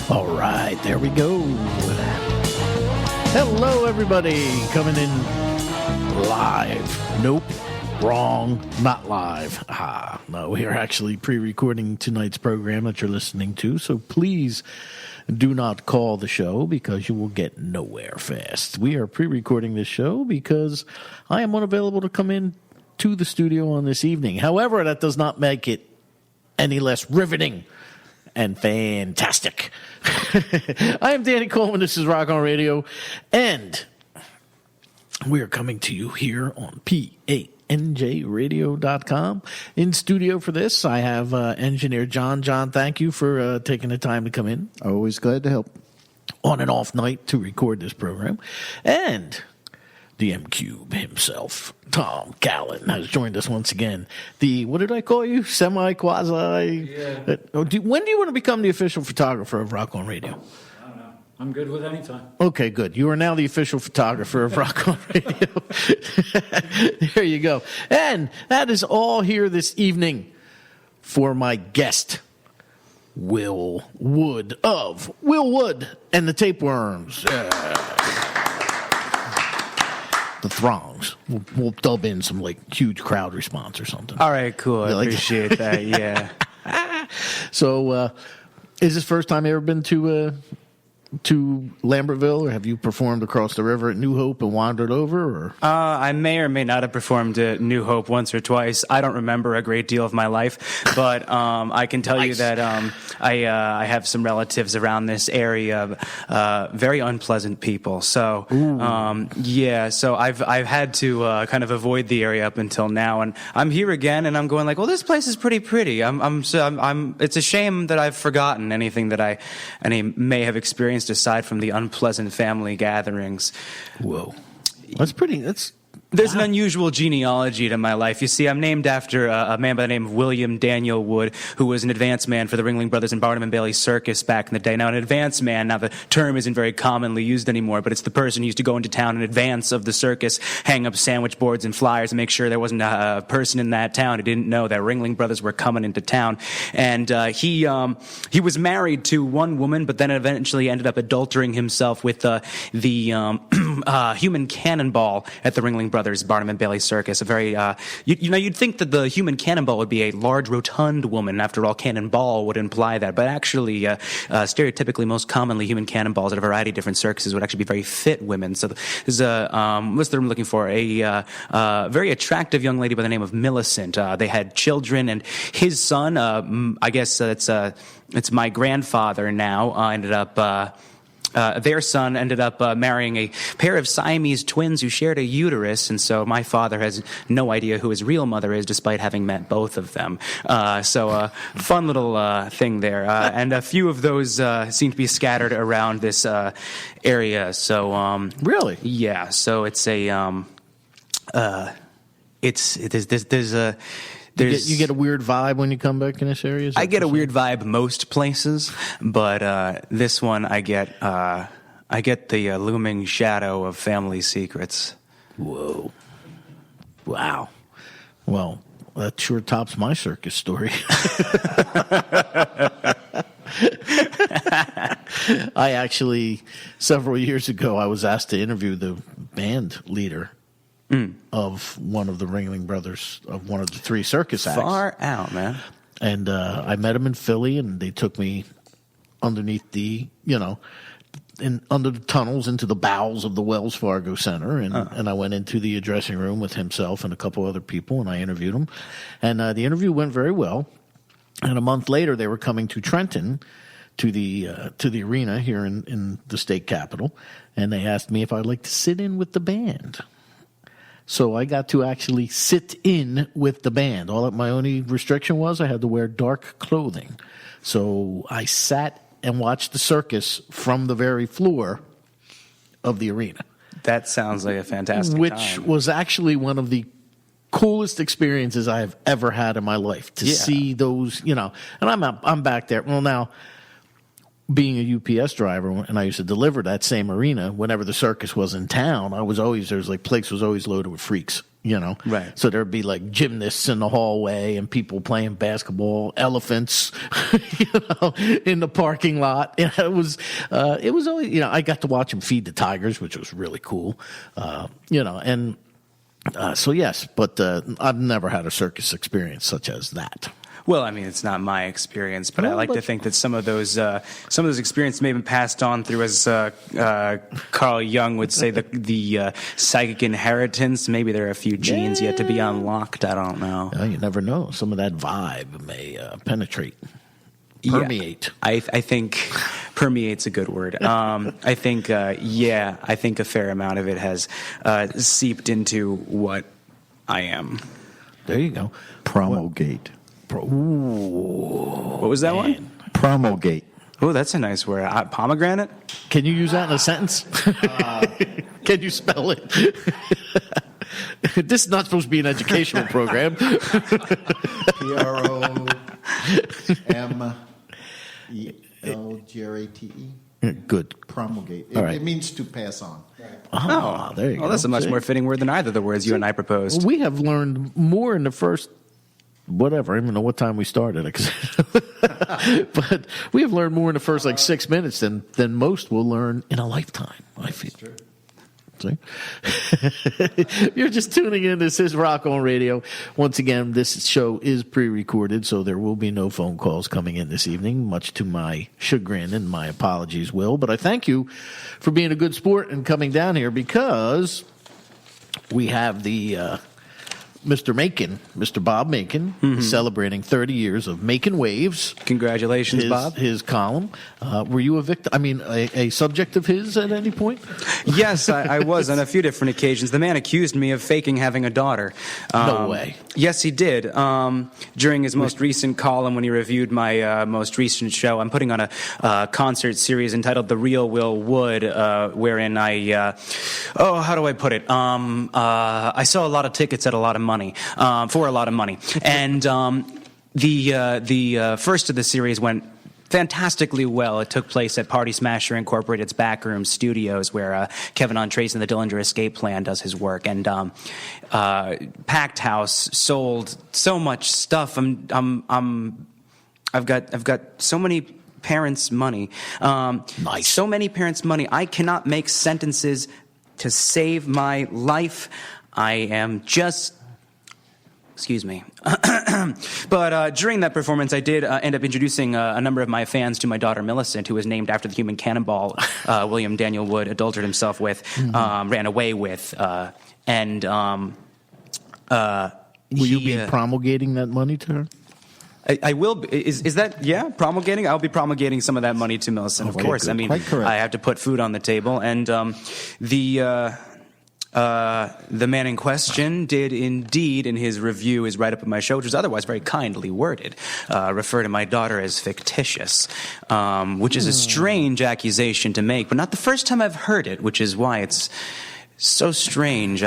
All right, there we go. Hello, everybody. Coming in live. Nope. Wrong. Not live. No, we are actually pre-recording tonight's program that you're listening to, so please do not call the show because you will get nowhere fast. We are pre-recording this show because I am unavailable to come in to the studio on this evening. However, that does not make it any less riveting and fantastic. I am Danny Coleman. This is Rock on Radio, and we are coming to you here on PANJradio.com. In studio for this, I have engineer John. John, thank you for taking the time to come in. Always glad to help. On an off night to record this program. And the M-Cube himself, Tom Callan, has joined us once again. The, what did I call you? Semi-quasi? Yeah. When do you want to become the official photographer of Rock on Radio? I don't know. I'm good with any time. Okay, good. You are now the official photographer of Rock on Radio. There you go. And that is all here this evening for my guest, Will Wood of Will Wood and the Tapeworms. The Throngs. We'll dub in some like huge crowd response or something. All right, cool. I appreciate that. Yeah. So, is this first time you ever been to Lambertville, or have you performed across the river at New Hope and wandered over? Or I may or may not have performed at New Hope once or twice. I don't remember a great deal of my life, but I can tell you that I have some relatives around this area, very unpleasant people. So yeah, so I've had to kind of avoid the area up until now, and I'm here again, and I'm going like, well, this place is pretty pretty. It's a shame that I've forgotten anything that I may have experienced aside from the unpleasant family gatherings. Whoa. There's an unusual genealogy to my life. You see, I'm named after a man by the name of William Daniel Wood, who was an advance man for the Ringling Brothers and Barnum and Bailey Circus back in the day. Now, an advance man, now the term isn't very commonly used anymore, but it's the person who used to go into town in advance of the circus, hang up sandwich boards and flyers and make sure there wasn't a person in that town who didn't know that Ringling Brothers were coming into town. And he was married to one woman, but then eventually ended up adulterating himself with the human cannonball at the Ringling Brothers Barnum and Bailey Circus. A very, you'd think that the human cannonball would be a large, rotund woman. After all, cannonball would imply that. But actually, stereotypically, most commonly, human cannonballs at a variety of different circuses would actually be very fit women. So there's a list that I'm looking for. A very attractive young lady by the name of Millicent. They had children, and his son, I guess it's my grandfather now, ended up... their son ended up marrying a pair of Siamese twins who shared a uterus, and so my father has no idea who his real mother is, despite having met both of them. So fun little thing there, and a few of those seem to be scattered around this area. So really, yeah. So it's a you get a weird vibe when you come back in this area? I get a weird vibe most places, but this one I get the looming shadow of family secrets. Whoa. Wow. Well, that sure tops my circus story. I actually, several years ago, I was asked to interview the band leader of one of the Ringling Brothers, of one of the three circus acts. Far out, man. And I met him in Philly, and they took me underneath under the tunnels into the bowels of the Wells Fargo Center, and I went into the dressing room with himself and a couple other people, and I interviewed him. And the interview went very well. And a month later, they were coming to Trenton, to the arena here in the state capitol, and they asked me if I'd like to sit in with the band. So I got to actually sit in with the band. All that my only restriction was I had to wear dark clothing. So I sat and watched the circus from the very floor of the arena. That sounds like a fantastic Which time. was actually one of the coolest experiences I have ever had in my life, to see those, and I'm back there. Well, now, being a UPS driver, and I used to deliver that same arena whenever the circus was in town, place was always loaded with freaks. you know. Right. So there'd be like gymnasts in the hallway and people playing basketball, elephants, in the parking lot. And it was always, I got to watch them feed the tigers, which was really cool. And so yes, but I've never had a circus experience such as that. Well, I mean, it's not my experience, but I like to think that some of those experiences may have been passed on through, as Carl Jung would say, the psychic inheritance. Maybe there are a few genes yet to be unlocked. I don't know. You never know. Some of that vibe may penetrate, permeate. Yeah, I think permeate's a good word. I think a fair amount of it has seeped into what I am. There you go. Promulgate. What was that one? Promulgate. Oh, that's a nice word. Pomegranate? Can you use that in a sentence? Can you spell it? This is not supposed to be an educational program. Promulgate. Good. Promulgate. All right. It means to pass on. Oh, there you go. Well, that's a much more fitting word than either of the words you and I proposed. We have learned more in the first, whatever, I don't even know what time we started. But we have learned more in the first 6 minutes than most will learn in a lifetime, I feel. That's true. See? You're just tuning in. This is Rock On Radio. Once again, this show is pre-recorded, so there will be no phone calls coming in this evening, much to my chagrin, and my apologies, Will. But I thank you for being a good sport and coming down here, because we have the Mr. Bob Macon, celebrating 30 years of Macon Waves. Congratulations, Bob. His column. Were you a victim? I mean, a subject of his at any point? Yes, I was on a few different occasions. The man accused me of faking having a daughter. No way. Yes, he did. During his most recent column, when he reviewed my most recent show, I'm putting on a concert series entitled "The Real Will Wood," wherein I, how do I put it? I saw a lot of tickets at a lot of money, for a lot of money, and the first of the series went fantastically well. It took place at Party Smasher Incorporated's Backroom Studios, where Kevin Andres and the Dillinger Escape Plan does his work. And packed house, sold so much stuff. I've got so many parents' money. Nice. So many parents' money. I cannot make sentences to save my life. I am just. Excuse me. But during that performance, I did end up introducing a number of my fans to my daughter, Millicent, who was named after the human cannonball William Daniel Wood adulterated himself with, ran away with. Will you be promulgating that money to her? I will be. Is that, promulgating? I'll be promulgating some of that money to Millicent, of course. Good. I mean, Quite correct. I have to put food on the table. And the man in question did indeed, in his review, his write-up of my show, which was otherwise very kindly worded, refer to my daughter as fictitious, which is a strange accusation to make, but not the first time I've heard it, which is why it's so strange.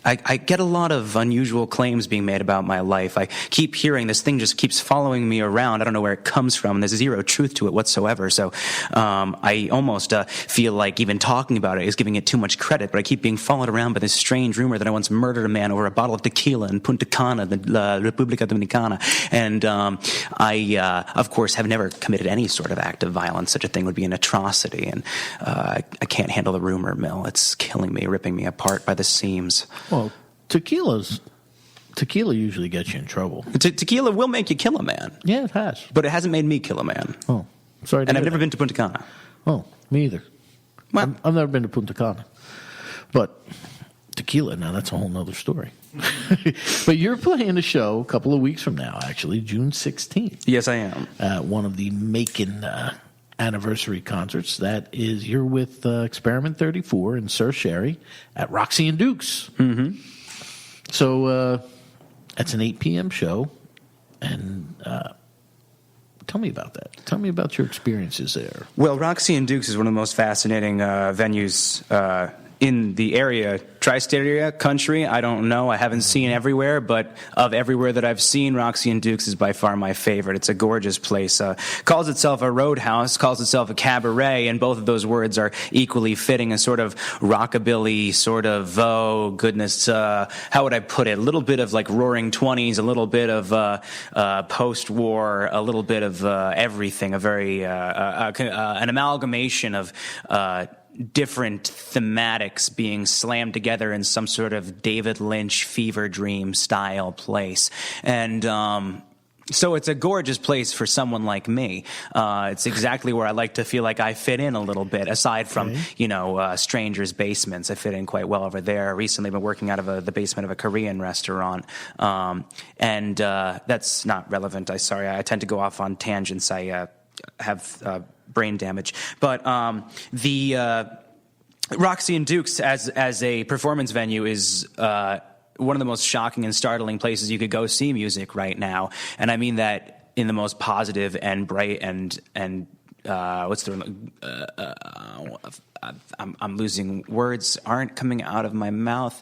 I get a lot of unusual claims being made about my life. I keep hearing this thing just keeps following me around. I don't know where it comes from. There's zero truth to it whatsoever. So I almost feel like even talking about it is giving it too much credit. But I keep being followed around by this strange rumor that I once murdered a man over a bottle of tequila in Punta Cana, the República Dominicana. And I, of course, have never committed any sort of act of violence. Such a thing would be an atrocity. And I can't handle the rumor mill. It's killing me, ripping me apart by the seams. Well, tequila usually gets you in trouble. Tequila will make you kill a man. Yeah, it has. But it hasn't made me kill a man. Oh, sorry. And I've never been to Punta Cana. Oh, me either. Well, I've never been to Punta Cana. But tequila, now that's a whole nother story. But you're playing a show a couple of weeks from now, actually, June 16th. Yes, I am. One of the Macon anniversary concerts. That is, you're with Experiment 34 and Sir Sherry at Roxy and Duke's. Mm-hmm. So that's an 8 p.m. show. And tell me about that. Tell me about your experiences there. Well, Roxy and Duke's is one of the most fascinating venues in the area, tri-state area, country, I don't know. I haven't seen everywhere, but of everywhere that I've seen, Roxy and Duke's is by far my favorite. It's a gorgeous place. Calls itself a roadhouse, calls itself a cabaret, and both of those words are equally fitting. A sort of rockabilly, sort of, oh, goodness, how would I put it? A little bit of like Roaring Twenties, a little bit of post-war, a little bit of everything, a very an amalgamation of different thematics being slammed together in some sort of David Lynch fever dream style place. And so it's a gorgeous place for someone like me. It's exactly where I like to feel like I fit in a little bit, aside from, strangers' basements. I fit in quite well over there. Recently been working out of the basement of a Korean restaurant. And that's not relevant. I tend to go off on tangents. I have brain damage. But the Roxy and Duke's as a performance venue is one of the most shocking and startling places you could go see music right now. And I mean that in the most positive and bright and what's the I'm losing words, aren't coming out of my mouth.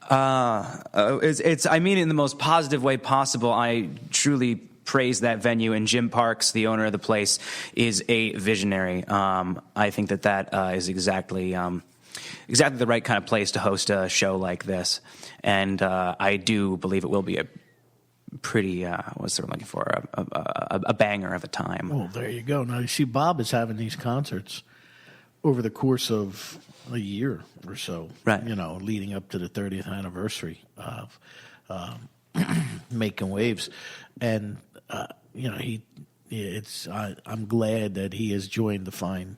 I mean it in the most positive way possible. I truly praise that venue, and Jim Parks, the owner of the place, is a visionary. I think that is exactly the right kind of place to host a show like this, and I do believe it will be a pretty what's they're looking for a banger of a time. Well, there you go. Now you see, Bob is having these concerts over the course of a year or so, right? Leading up to the 30th anniversary of Making Waves, and I'm glad that he has joined the fine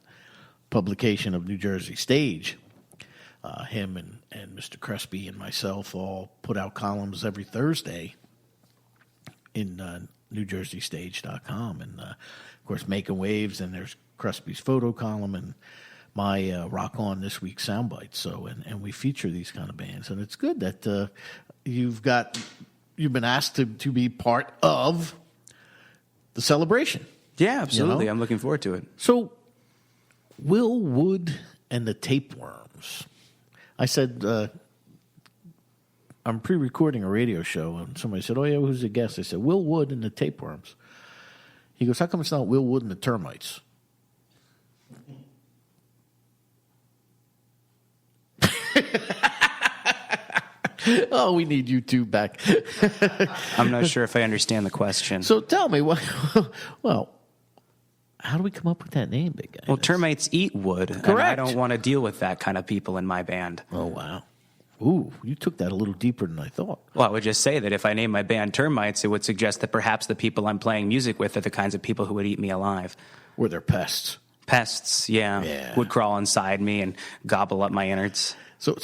publication of New Jersey Stage. Him and Mr. Crespi and myself all put out columns every Thursday in NewJerseyStage.com, and of course Making Waves, and there's Crespi's photo column and my Rock On This Week soundbite. So and we feature these kind of bands, and it's good that you've been asked to be part of the celebration. Yeah, absolutely. I'm looking forward to it. So, Will Wood and the Tapeworms. I said, I'm pre-recording a radio show, and somebody said, oh, yeah, who's the guest? I said, Will Wood and the Tapeworms. He goes, how come it's not Will Wood and the Termites? Oh, we need you two back. I'm not sure if I understand the question. So tell me, well, how do we come up with that name, big guy? Well, termites eat wood. Correct. And I don't want to deal with that kind of people in my band. Oh, wow. Ooh, you took that a little deeper than I thought. Well, I would just say that if I name my band Termites, it would suggest that perhaps the people I'm playing music with are the kinds of people who would eat me alive. Or they're pests. Pests, yeah. Would crawl inside me and gobble up my innards. So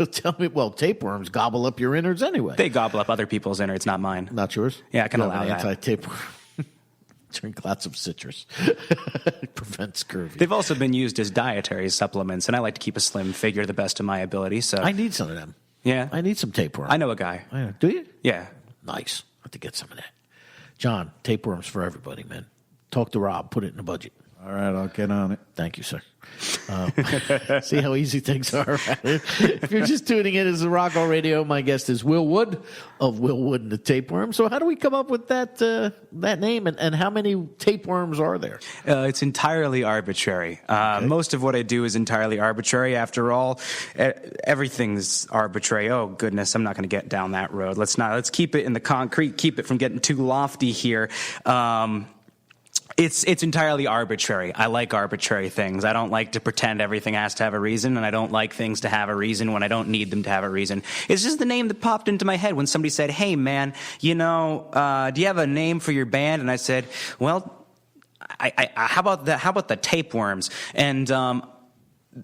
tell me, well, tapeworms gobble up your innards anyway. They gobble up other people's innards, not mine. Not yours? Yeah, I can allow that. Anti-tapeworm. Drink lots of citrus. Prevents scurvy. They've also been used as dietary supplements, and I like to keep a slim figure to the best of my ability. So I need some of them. Yeah? I need some tapeworm. I know a guy. Do you? Yeah. Nice. I have to get some of that. John, tapeworms for everybody, man. Talk to Rob. Put it in the budget. All right, I'll get on it. Thank you, sir. See how easy things are. If you're just tuning in, as the Rock On Radio, my guest is Will Wood of Will Wood and the Tapeworm. So how do we come up with that name, and how many tapeworms are there? It's entirely arbitrary. Most of what I do is entirely arbitrary. After all, everything's arbitrary. Oh, goodness, I'm not going to get down that road. Let's keep it in the concrete, keep it from getting too lofty here. It's entirely arbitrary. I like arbitrary things. I don't like to pretend everything has to have a reason, and I don't like things to have a reason when I don't need them to have a reason. It's just the name that popped into my head when somebody said, hey, man, do you have a name for your band? And I said, well, how about the Tapeworms? And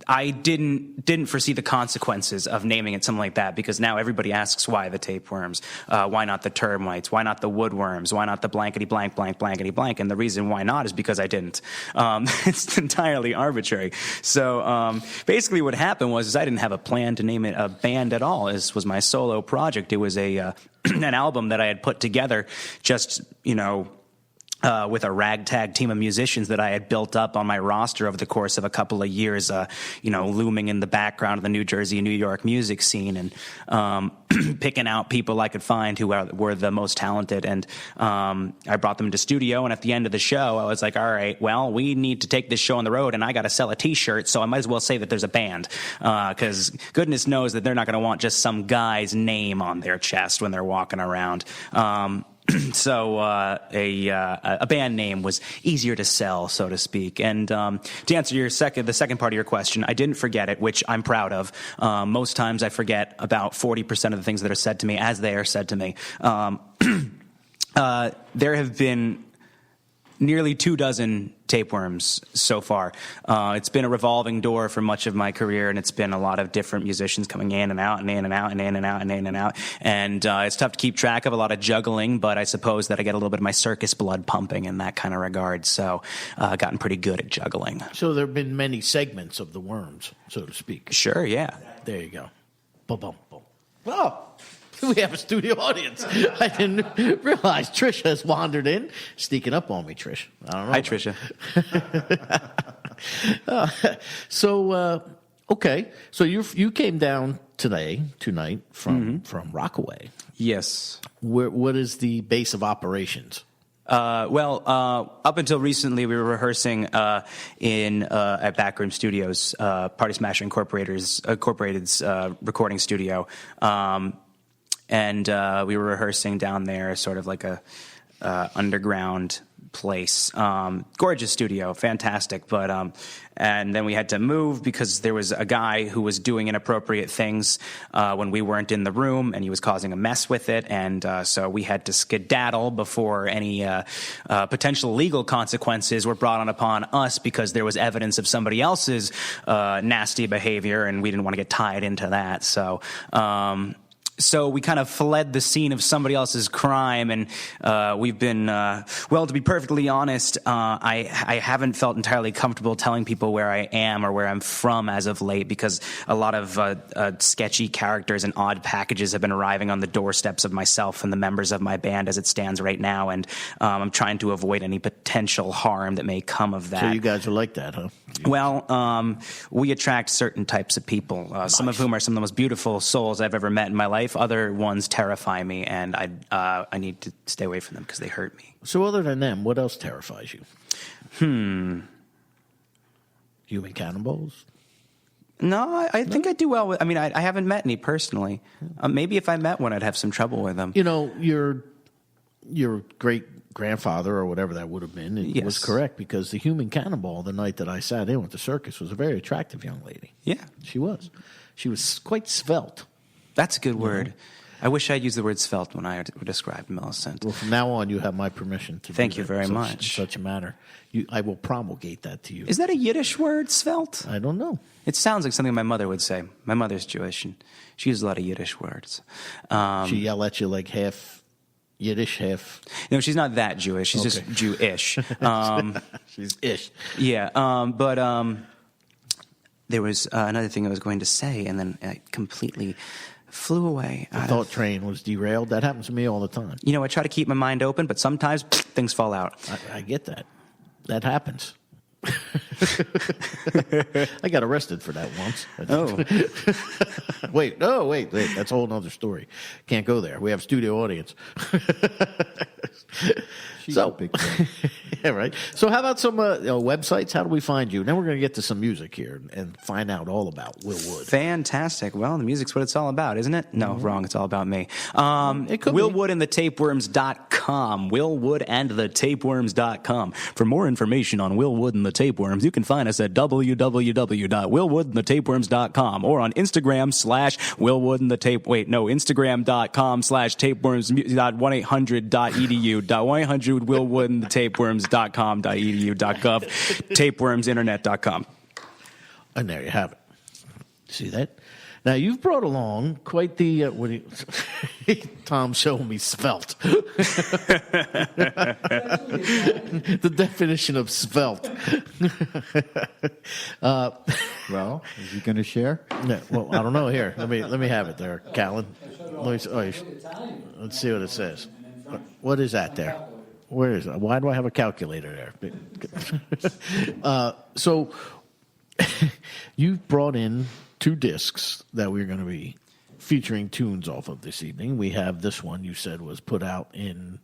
I didn't foresee the consequences of naming it something like that, because now everybody asks why the tapeworms, why not the termites, why not the woodworms, why not the blankety blank blank blankety blank, and the reason why not is because I didn't. It's entirely arbitrary. So basically, what happened was I didn't have a plan to name it a band at all. This was my solo project. It was an album that I had put together just with a ragtag team of musicians that I had built up on my roster over the course of a couple of years, looming in the background of the New Jersey and New York music scene, and picking out people I could find who were the most talented. And I brought them to studio, and at the end of the show, I was like, all right, well, we need to take this show on the road, and I got to sell a T-shirt, so I might as well say that there's a band, because goodness knows that they're not going to want just some guy's name on their chest when they're walking around. So a band name was easier to sell, so to speak. And to answer the second part of your question, I didn't forget it, which I'm proud of. Most times I forget about 40% of the things that are said to me as they are said to me. There have been nearly 24 tapeworms so far. It's been a revolving door for much of my career, and it's been a lot of different musicians coming in and out and in and out and in and out and in and out. And it's tough to keep track of, a lot of juggling, but I suppose that I get a little bit of my circus blood pumping in that kind of regard. So I've gotten pretty good at juggling. So there have been many segments of the worms, so to speak. Sure, yeah. There you go. Boom, boom, boom. Oh, we have a studio audience. I didn't realize Trish has wandered in, sneaking up on me, Trish. I don't know. Hi, Trisha. Okay. So you came down tonight from Rockaway. Yes. What is the base of operations? Up until recently, we were rehearsing at Backroom Studios, Party Smasher Incorporated's recording studio, and we were rehearsing down there, sort of like a underground place. Gorgeous studio, fantastic, but and then we had to move because there was a guy who was doing inappropriate things when we weren't in the room, and he was causing a mess with it, and so we had to skedaddle before any potential legal consequences were brought on upon us, because there was evidence of somebody else's nasty behavior, and we didn't want to get tied into that. So we kind of fled the scene of somebody else's crime, and we've been, to be perfectly honest, I haven't felt entirely comfortable telling people where I am or where I'm from as of late, because a lot of sketchy characters and odd packages have been arriving on the doorsteps of myself and the members of my band as it stands right now, and I'm trying to avoid any potential harm that may come of that. So you guys are like that, huh? Well, we attract certain types of people, some of whom are some of the most beautiful souls I've ever met in my life. Other ones terrify me, and I need to stay away from them because they hurt me. So other than them, what else terrifies you? Human cannibals? No, I think I do well with. I mean, I haven't met any personally. Maybe if I met one, I'd have some trouble with them. You know, your great-grandfather or whatever that would have been was correct, because the human cannibal, the night that I sat in with the circus, was a very attractive young lady. Yeah. She was. She was quite svelte. That's a good word. I wish I'd used the word svelte when I described Millicent. Well, from now on, you have my permission to Thank you very much. Such a matter. I will promulgate that to you. Is that a Yiddish word, svelte? I don't know. It sounds like something my mother would say. My mother's Jewish, and she uses a lot of Yiddish words. She yell at you like half Yiddish, half... No, she's not that Jewish. She's just Jewish. She's ish. Yeah, but there was another thing I was going to say, and then I completely flew away. The thought train was derailed. That happens to me all the time. You know, I try to keep my mind open, but sometimes things fall out. I get that. That happens. I got arrested for that once. Oh. Wait. That's a whole other story. Can't go there. We have studio audience. She's a big fan. Yeah, right. So how about some websites? How do we find you? Then we're going to get to some music here and find out all about Will Wood. Fantastic. Well, the music's what it's all about, isn't it? No, wrong. It's all about me. It could Will be. Wood and the Tapeworms.com. Will Wood and the Tapeworms.com. For more information on Will Wood and the Tapeworms, you can find us at www.willwoodandthetapeworms.com or on Instagram Instagram/Willwoodandthetapeworms.1-800.edu.1-800willwoodandthetapeworms.com.edu.gov, tapewormsinternet.com. And there you have it. See that? Now, you've brought along quite the, Tom showed me svelte. The definition of svelte. Well, is he going to share? Yeah, well, I don't know. Here, let me have it there, Callan. Let's see what it says. What is that there? Where is it? Why do I have a calculator there? So you've brought in 2 discs that we're going to be featuring tunes off of this evening. We have this one you said was put out in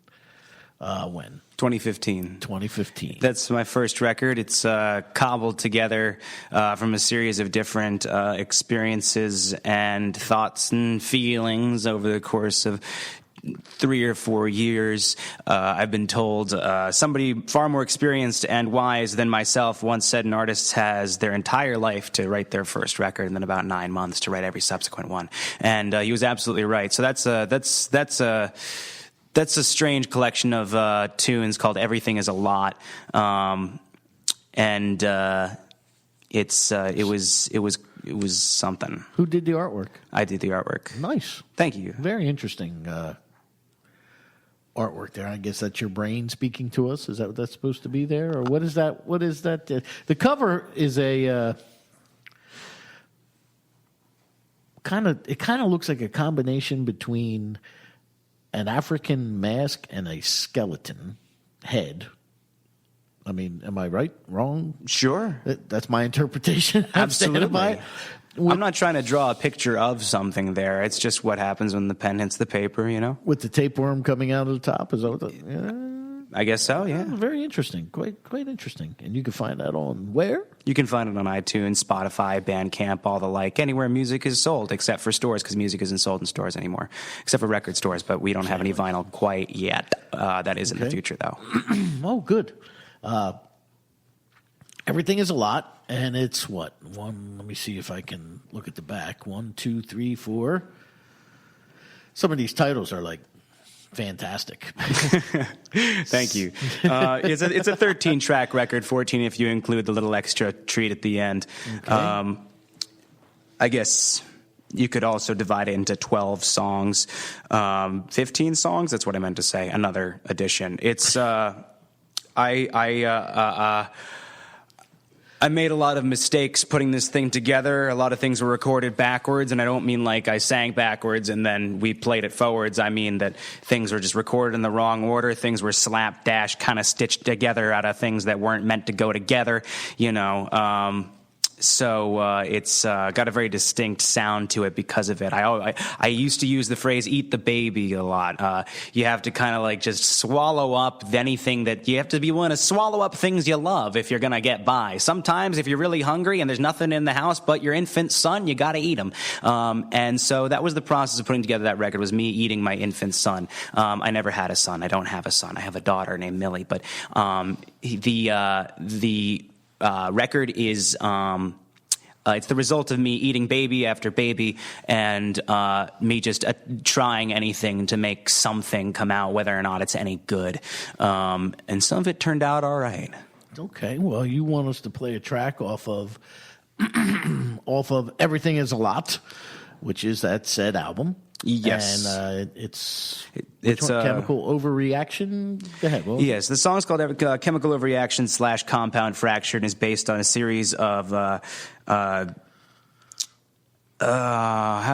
when? 2015. 2015. That's my first record. It's cobbled together from a series of different experiences and thoughts and feelings over the course of 3 or 4 years. I've been told somebody far more experienced and wise than myself once said an artist has their entire life to write their first record and then about 9 months to write every subsequent one. And he was absolutely right. So that's a strange collection of tunes called Everything Is a Lot. It was something. Who did the artwork? I did the artwork. Nice. Thank you. Very interesting artwork there. I guess that's your brain speaking to us. Is that what that's supposed to be there? Or what is that? What is that? The cover is a it kind of looks like a combination between an African mask and a skeleton head. I mean, am I right? Wrong? Sure. That's my interpretation. Absolutely. I'm not trying to draw a picture of something there. It's just what happens when the pen hits the paper, you know? With the tapeworm coming out of the top? Is that what I guess so, yeah. Very interesting. Quite interesting. And you can find that on where? You can find it on iTunes, Spotify, Bandcamp, all the like, anywhere music is sold, except for stores, because music isn't sold in stores anymore, except for record stores, but we don't have any vinyl quite yet. That is in the future, though. Oh, good. Everything Is a Lot, and it's what? Let me see if I can look at the back. 1, 2, 3, 4. Some of these titles are like fantastic. Thank you. It's a 13-track record, 14 if you include the little extra treat at the end. Okay. I guess you could also divide it into 12 songs, 15 songs. That's what I meant to say. Another edition. It's I made a lot of mistakes putting this thing together. A lot of things were recorded backwards, and I don't mean like I sang backwards and then we played it forwards. I mean that things were just recorded in the wrong order. Things were slapdash kind of stitched together out of things that weren't meant to go together, you know. So it's got a very distinct sound to it because of it. I used to use the phrase "eat the baby" a lot. You have to kind of like just swallow up anything that you have to be willing to swallow up things you love if you're gonna get by. Sometimes if you're really hungry and there's nothing in the house but your infant son, you gotta eat him. And so that was the process of putting together that record. Was me eating my infant son. I never had a son. I don't have a son. I have a daughter named Millie. But the record is it's the result of me eating baby after baby and me just trying anything to make something come out, whether or not it's any good. And some of it turned out all right. Okay, well, you want us to play a track off of Everything Is a Lot, which is that said album. Yes. And it's Chemical Overreaction? Go ahead. Yes, the song's called Chemical Overreaction / Compound Fracture and is based on a series of, how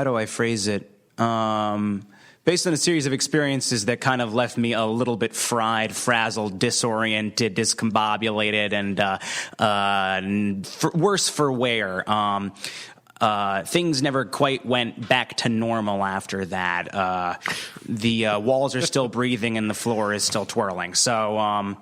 do I phrase it? Based on a series of experiences that kind of left me a little bit fried, frazzled, disoriented, discombobulated, and worse for wear. Things never quite went back to normal after that. The walls are still breathing and the floor is still twirling. So,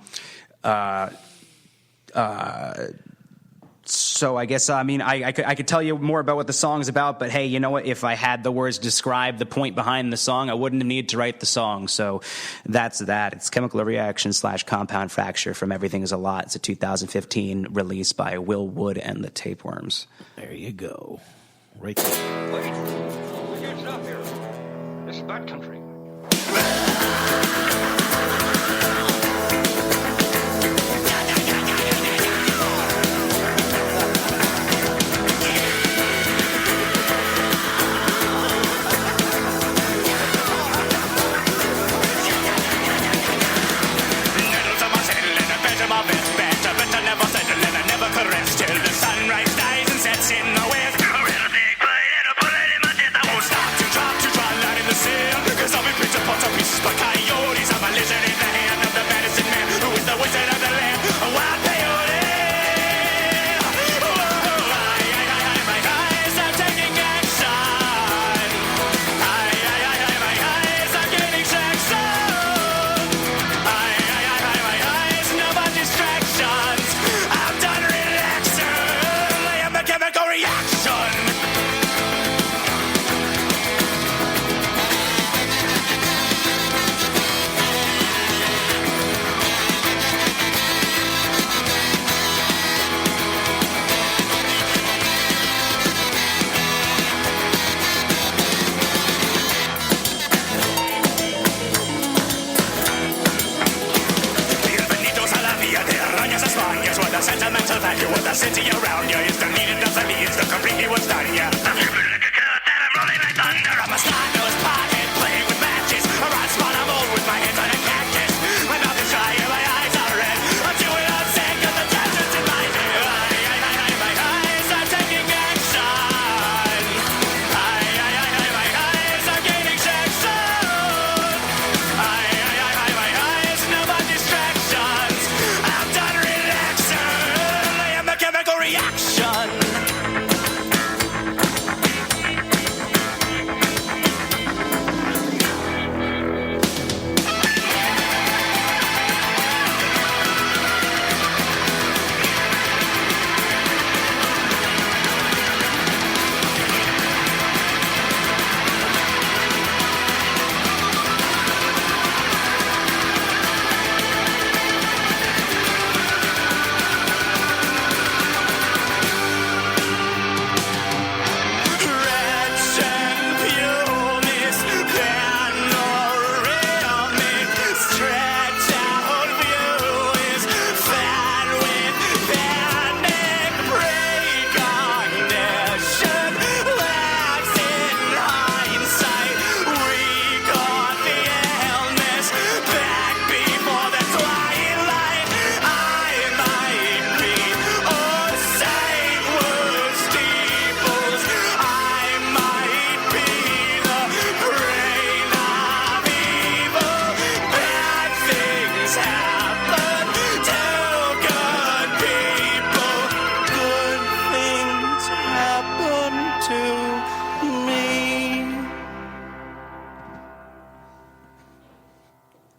so I guess, I mean, I could tell you more about what the song's about, but hey, you know what? If I had the words to describe the point behind the song, I wouldn't have needed to write the song. So that's that. It's Chemical Overreaction / Compound Fracture from Everything Is a Lot. It's a 2015 release by Will Wood and the Tapeworms. There you go. Right there. Wait. We can't stop here. This is bad country. But coyotes have a lizard in the hand of the is what the sentimental value of the city around you is. The meaning of the leaves, the completely what's done, yeah. I'm rolling like thunder. I'm a star-nosed pothead playing with matches. A rot spot, I'm old with my hands on a cactus. My mouth is dry and my eyes are red. I'm doing all sick of the deserts in my head. My eyes are taking action. My eyes are gaining traction. My eyes, no more distractions. I'm done relaxing. I am the chemical reaction.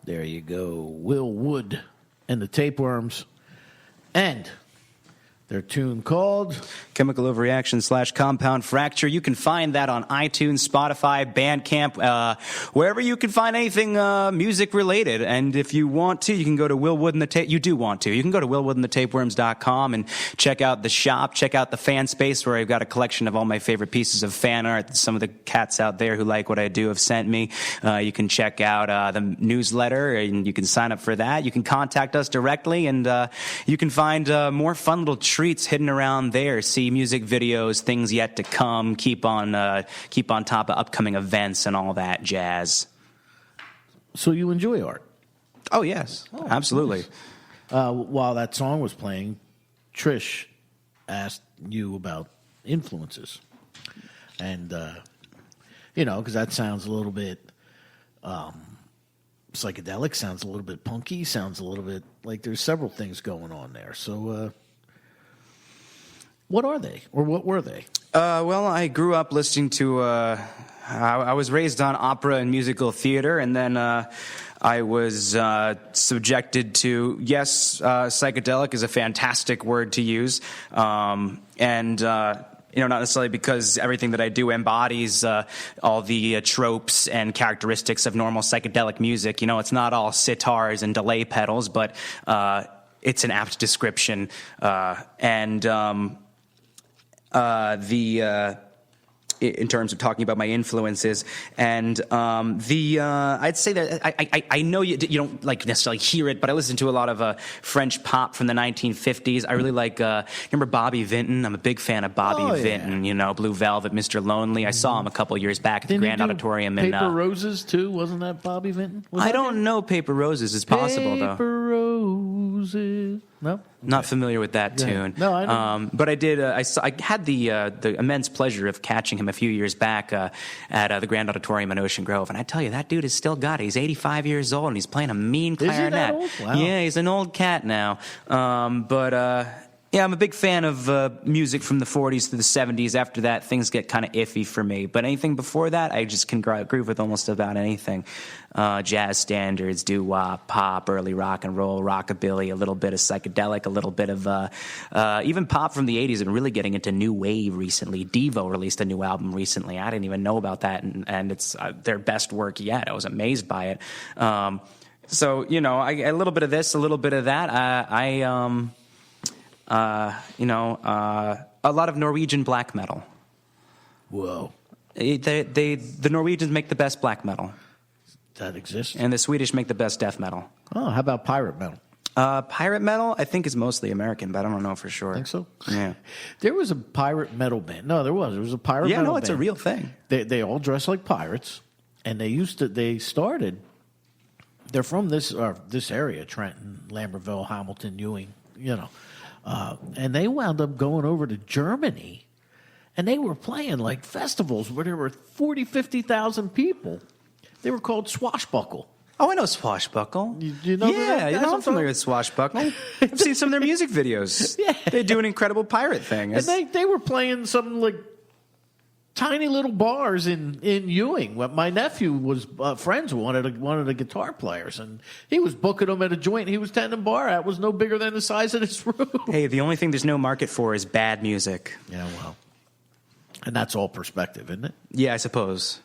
There you go. Will Wood and the Tapeworms. And their tune called Chemical Overreaction / Compound Fracture. You can find that on iTunes, Spotify, Bandcamp, wherever you can find anything music related. And if you want to, you can go to Will Wood and the Tape. You do want to. You can go to willwoodandthetapeworms.com and check out the shop, check out the fan space where I've got a collection of all my favorite pieces of fan art that some of the cats out there who like what I do have sent me. You can check out the newsletter and you can sign up for that. You can contact us directly and you can find more fun little treats hidden around there. See music videos, things yet to come. Keep on top of upcoming events and all that jazz. So you enjoy art? Oh yes, absolutely. Nice. While that song was playing, Trish asked you about influences, and because that sounds a little bit psychedelic, sounds a little bit punky, sounds a little bit like there's several things going on there. So. What are they, or what were they? Well, I grew up listening to. I was raised on opera and musical theater, and then I was subjected to. Yes, psychedelic is a fantastic word to use, and. Not necessarily because everything that I do embodies all the tropes and characteristics of normal psychedelic music. It's not all sitars and delay pedals, but it's an apt description. In terms of talking about my influences, and I'd say that I know you don't like necessarily hear it, but I listen to a lot of French pop from the 1950s. I really like remember Bobby Vinton. I'm a big fan of Bobby Vinton. Blue Velvet, Mr. Lonely. I saw him a couple years back at the Grand Auditorium. Paper Roses too, wasn't that Bobby Vinton? I don't know Paper Roses. It's possible though. Paper Roses. No, not familiar with that tune. No, I don't. But I did. I had the immense pleasure of catching him a few years back at the Grand Auditorium in Ocean Grove, and I tell you, that dude is still got it. He's 85 years old, and he's playing a mean clarinet. Is he that old? Wow. Yeah, he's an old cat now. Yeah, I'm a big fan of music from the 40s to the 70s. After that, things get kind of iffy for me. But anything before that, I just can groove with almost about anything. Jazz standards, doo-wop, pop, early rock and roll, rockabilly, a little bit of psychedelic, a little bit of even pop from the 80s, and really getting into new wave recently. Devo released a new album recently. I didn't even know about that, and it's their best work yet. I was amazed by it. So, a little bit of this, a little bit of that. A lot of Norwegian black metal. Whoa. The Norwegians make the best black metal. That exists? And the Swedish make the best death metal. Oh, how about pirate metal? Pirate metal, I think, is mostly American, but I don't know for sure. Think so? Yeah. There was a pirate metal band. No, there was. There was a pirate metal band. Yeah, no, it's a real thing. They all dress like pirates, and they started. They're from this area: Trenton, Lambertville, Hamilton, Ewing. And they wound up going over to Germany, and they were playing like festivals where there were 40,000, 50,000 people. They were called Swashbuckle. Oh, I know Swashbuckle. You know yeah, that? I'm familiar with Swashbuckle. I've seen some of their music videos. Yeah. They do an incredible pirate thing. And they were playing some like tiny little bars in Ewing. My nephew was friends with one of the guitar players, and he was booking them at a joint he was tending bar at. Was no bigger than the size of this room. Hey, the only thing there's no market for is bad music. Yeah, well, and that's all perspective, isn't it? Yeah, I suppose.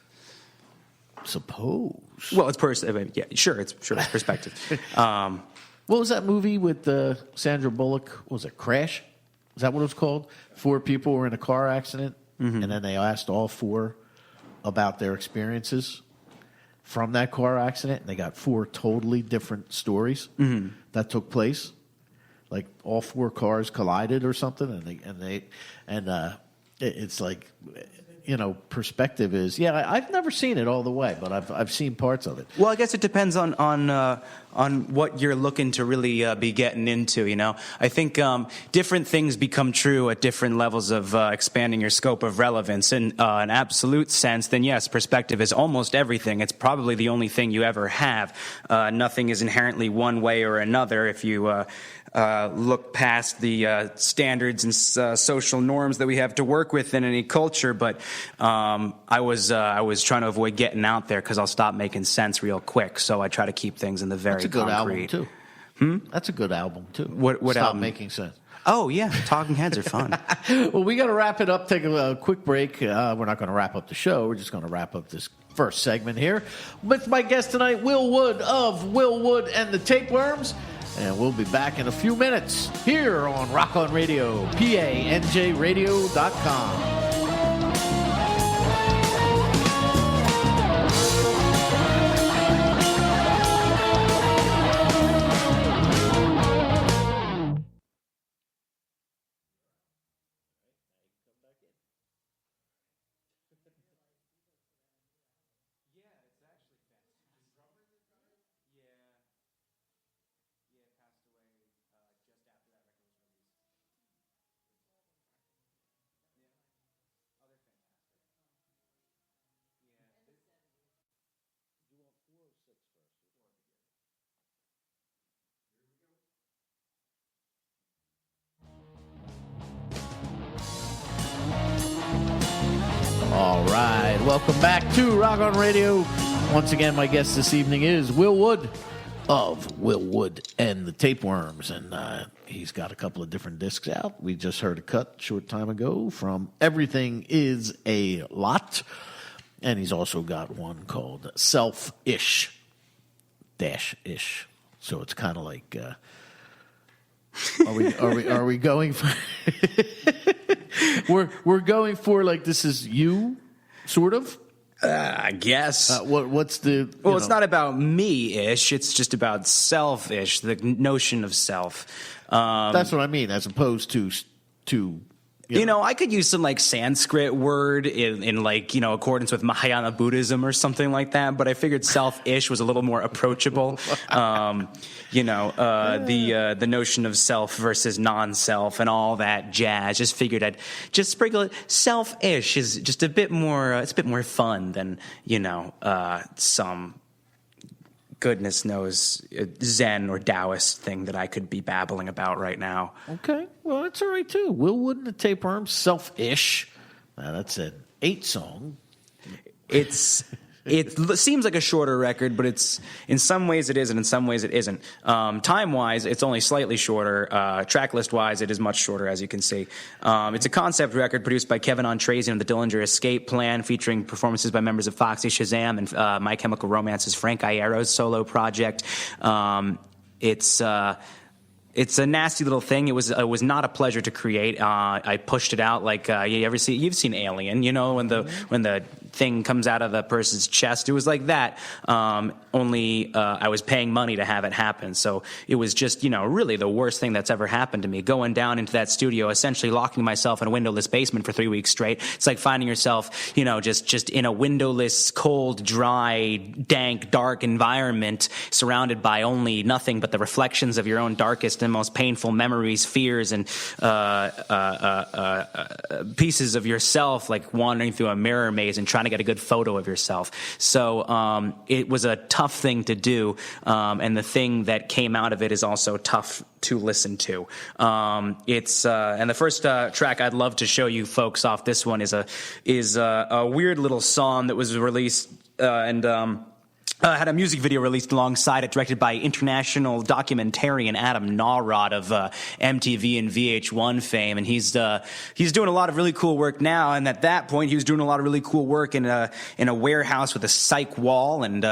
Well, it's yeah, sure, it's perspective. What was that movie with Sandra Bullock? What was it, Crash? Is that what it was called? 4 people were in a car accident, and then they asked all 4 about their experiences from that car accident, and they got 4 totally different stories that took place. Like all 4 cars collided or something, and it's like. Perspective is I've never seen it all the way, but I've seen parts of it. Well, I guess it depends on what you're looking to really be getting into. I think different things become true at different levels of expanding your scope of relevance. In an absolute sense, then yes, perspective is almost everything. It's probably the only thing you ever have. Nothing is inherently one way or another. If you look past the standards and social norms that we have to work with in any culture, but I was trying to avoid getting out there because I'll stop making sense real quick. So I try to keep things in the very That's a good concrete. album too. That's a good album too. What Stop album? Making sense. Oh yeah, Talking Heads are fun. Well, we got to wrap it up. Take a quick break. We're not going to wrap up the show. We're just going to wrap up this first segment here with my guest tonight, Will Wood of Will Wood and the Tapeworms. And we'll be back in a few minutes here on Rock On Radio, PANJRadio.com. All right, welcome back to Rock On Radio. Once again, my guest this evening is Will Wood of Will Wood and the Tapeworms, and he's got a couple of different discs out. We just heard a cut a short time ago from Everything Is a Lot, and he's also got one called Self-ish, Dash-ish. So it's kind of like, are we going for? We're going for like this is you, sort of. I guess. What's the? Well, it's not about me-ish. It's just about self-ish. The notion of self. That's what I mean, as opposed to. You know, I could use some like Sanskrit word in like, accordance with Mahayana Buddhism or something like that, but I figured self-ish was a little more approachable. The notion of self versus non-self and all that jazz. Just figured I'd just sprinkle it. Self-ish is just a bit more, it's a bit more fun than, some goodness knows Zen or Taoist thing that I could be babbling about right now. Okay, well, that's all right, too. Will Wood and the Tapeworms, Self-ish. That's an 8-song. It seems like a shorter record, but it's in some ways it is, and in some ways it isn't. Time-wise, it's only slightly shorter. Track list-wise, it is much shorter, as you can see. It's a concept record produced by Kevin Ontrazian of the Dillinger Escape Plan, featuring performances by members of Foxy Shazam and My Chemical Romance's Frank Iera's solo project. It's a nasty little thing. It was not a pleasure to create. I pushed it out like you've seen Alien, when the thing comes out of the person's chest. It was like that, only I was paying money to have it happen. So it was just, really the worst thing that's ever happened to me. Going down into that studio, essentially locking myself in a windowless basement for 3 weeks straight. It's like finding yourself, just in a windowless, cold, dry, dank, dark environment, surrounded by only nothing but the reflections of your own darkest and most painful memories, fears, and pieces of yourself, like wandering through a mirror maze and trying to get a good photo of yourself. So it was a tough thing to do, and the thing that came out of it is also tough to listen to. And the first track I'd love to show you folks off this one is a weird little song that was released and had a music video released alongside it, directed by international documentarian Adam Nawrot of MTV and VH1 fame, and he's doing a lot of really cool work now. And at that point, he was doing a lot of really cool work in a warehouse with a psych wall, and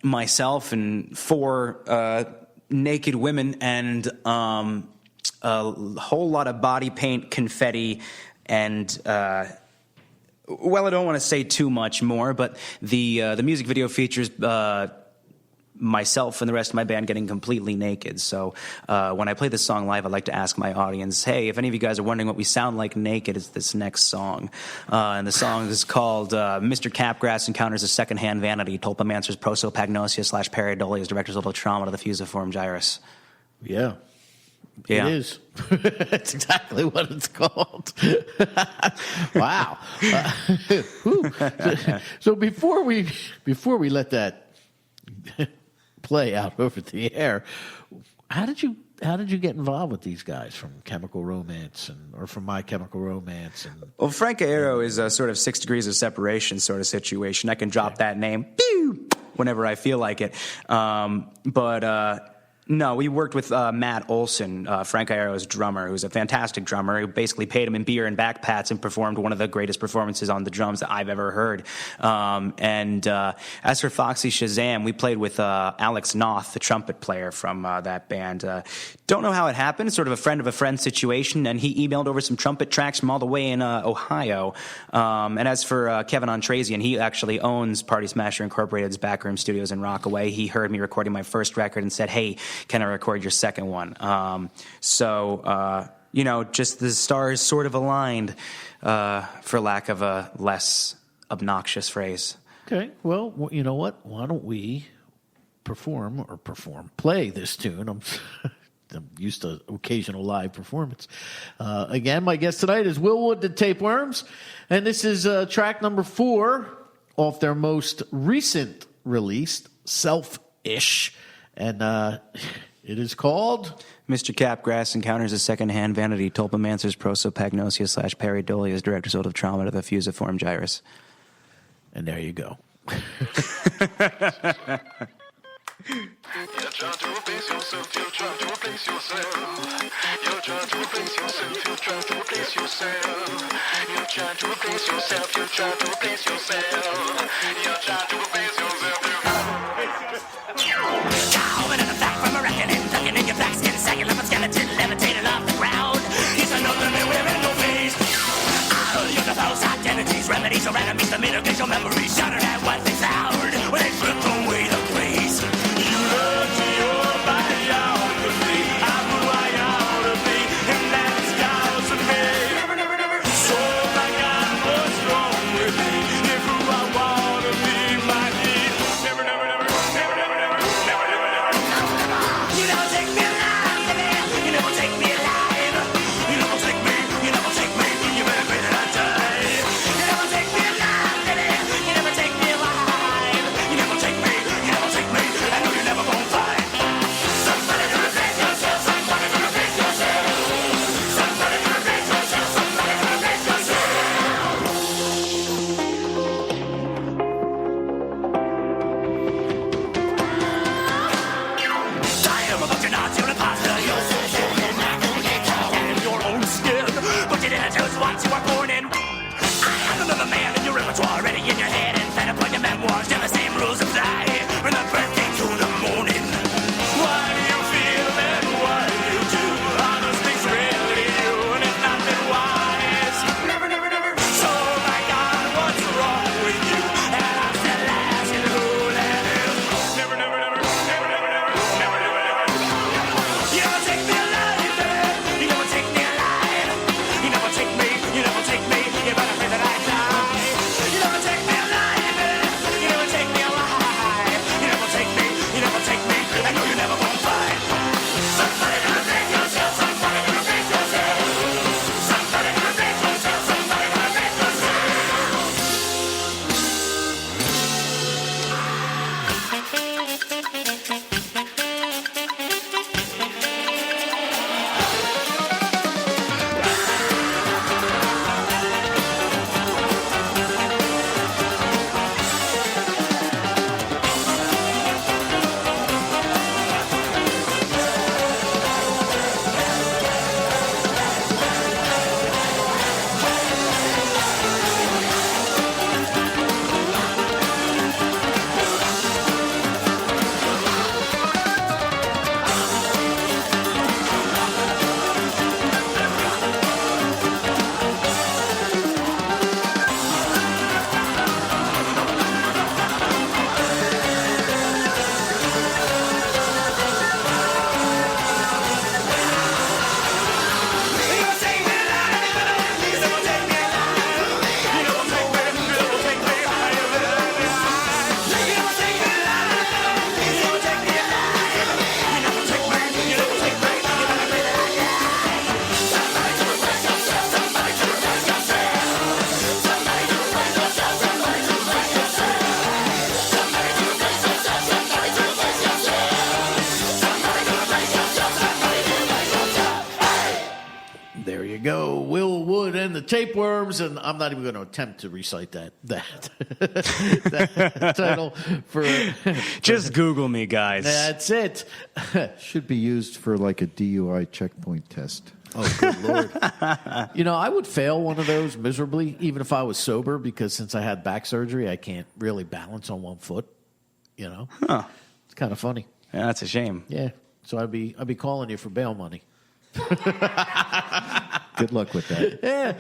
myself and 4 naked women and a whole lot of body paint, confetti, and well, I don't want to say too much more, but the music video features myself and the rest of my band getting completely naked. So when I play this song live, I'd like to ask my audience, hey, if any of you guys are wondering what we sound like naked, it's this next song. And the song is called Mr. Capgrass Encounters a Secondhand Vanity, Tulpamancers Prosopagnosia / Pareidolia, Directors of Trauma to the Fusiform Gyrus. Yeah. Yeah. It is. That's exactly what it's called. Wow. So before we let that play out over the air, how did you get involved with these guys from Chemical Romance or from My Chemical Romance? Well, Frank Aero is a sort of 6 degrees of separation sort of situation. I can drop that name whenever I feel like it. No, we worked with Matt Olson, Frank Aero's drummer, who's a fantastic drummer, who basically paid him in beer and backpats and performed one of the greatest performances on the drums that I've ever heard. As for Foxy Shazam, we played with Alex Noth, the trumpet player from that band. Don't know how it happened, sort of a friend of a friend situation, and he emailed over some trumpet tracks from all the way in Ohio. And as for Kevin Ontrazian, he actually owns Party Smasher Incorporated's backroom studios in Rockaway. He heard me recording my first record and said, hey, can I record your second one? Just the stars sort of aligned, for lack of a less obnoxious phrase. Okay, well, you know what? Why don't we play this tune? I'm used to occasional live performance. Again, my guest tonight is Will Wood, the Tapeworms, and this is track number 4 off their most recent release, Selfish. And it is called Mr. Capgrass Encounters a Secondhand Vanity, Tulpamancers Prosopagnosia / Pareidolia, Directors of Trauma to the Fusiform Gyrus. And there you go. You're trying to replace yourself, you're trying to replace yourself. You're trying to replace yourself, you're trying to replace yourself. You're trying to replace yourself, you're trying to replace yourself. You're trying to replace yourself, Calvin and the fact from a reckoning, tucking in your black skin, sagging like a skeleton, levitating off the ground. He's another man wearing no face. I'll use the false identities, remedies or enemies to mitigate your memories, shouting at what they sound when they flip away the place. You look to your biography, I'm who I ought to be, and that's God's of me. Never, so my God, what's wrong with me? If who I want to be might be. Never. You never take me alive, baby. You never take me alive. You never take me. You never take me. You better pray that I die. You never take me alive, baby. You never take There you go, Will Wood and the Tapeworms, and I'm not even going to attempt to recite that title for. Just Google me, guys. That's it. Should be used for like a DUI checkpoint test. Oh, good Lord. I would fail one of those miserably, even if I was sober, because since I had back surgery, I can't really balance on one foot. Huh. It's kind of funny. Yeah, that's a shame. Yeah, so I'd be calling you for bail money. Good luck with that. Yeah,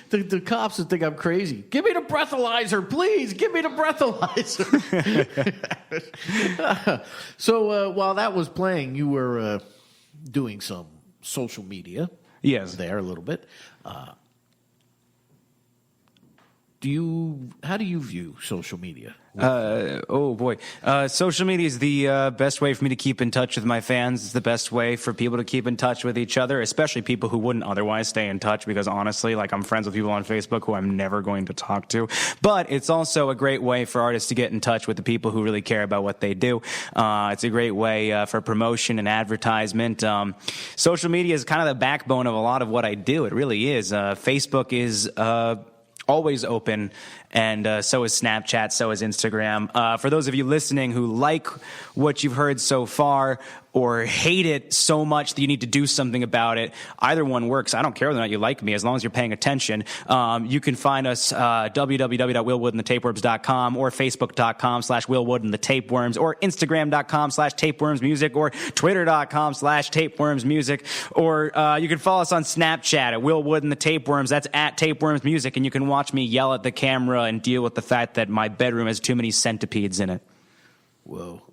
the cops would think I'm crazy. Give me the breathalyzer, please. Give me the breathalyzer. So while that was playing, you were doing some social media. Yes. There a little bit. How do you view social media? Oh boy. Social media is the best way for me to keep in touch with my fans. It's the best way for people to keep in touch with each other, especially people who wouldn't otherwise stay in touch, because honestly, I'm friends with people on Facebook who I'm never going to talk to. But it's also a great way for artists to get in touch with the people who really care about what they do. It's a great way for promotion and advertisement. Social media is kind of the backbone of a lot of what I do. It really is. Facebook is always open, and so is Snapchat, so is Instagram. For those of you listening who like what you've heard so far or hate it so much that you need to do something about it, either one works. I don't care whether or not you like me, as long as you're paying attention. You can find us www.willwoodandthetapeworms.com or facebook.com/willwoodandthetapeworms or instagram.com/tapewormsmusic or twitter.com/tapewormsmusic, or you can follow us on Snapchat at Will Wood and the Tapeworms. That's at tapewormsmusic, and you can watch me yell at the camera and deal with the fact that my bedroom has too many centipedes in it. Whoa.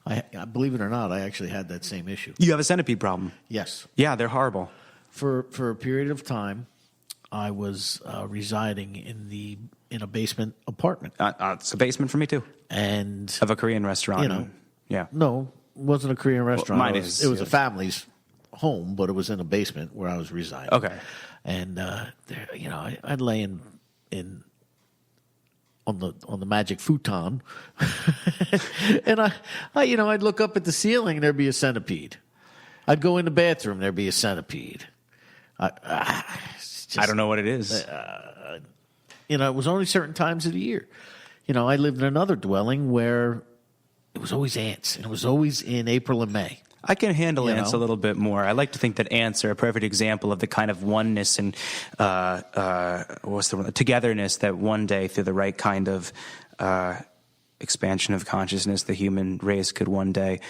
I believe it or not, I actually had that same issue. You have a centipede problem? Yes. Yeah, they're horrible. For a period of time, I was residing in a basement apartment. It's a basement for me too. And of a Korean restaurant. Yeah. No, it wasn't a Korean restaurant. Mine it was a family's home, but it was in a basement where I was residing. Okay. And I'd lay in on the magic futon, and I'd look up at the ceiling and there'd be a centipede. I'd go in the bathroom, there'd be a centipede. I don't know what it is. It was only certain times of the year. I lived in another dwelling where it was always ants, and it was always in April and May. I can handle ants a little bit more. I like to think that ants are a perfect example of the kind of oneness and togetherness that one day, through the right kind of expansion of consciousness, the human race could one day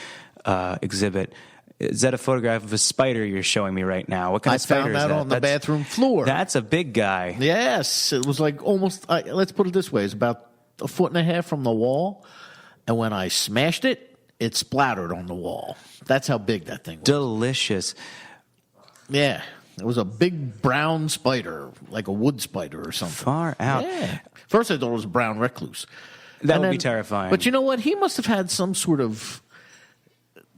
exhibit. Is that a photograph of a spider you're showing me right now? What kind of spider is that? I found that on the bathroom floor. That's a big guy. Yes. It was like almost, let's put it this way, it's about 1.5 feet from the wall, and when I smashed it, it splattered on the wall. That's how big that thing was. Delicious. Yeah. It was a big brown spider, like a wood spider or something. Far out. Yeah. First I thought it was a brown recluse. That would be terrifying. But you know what? He must have had some sort of...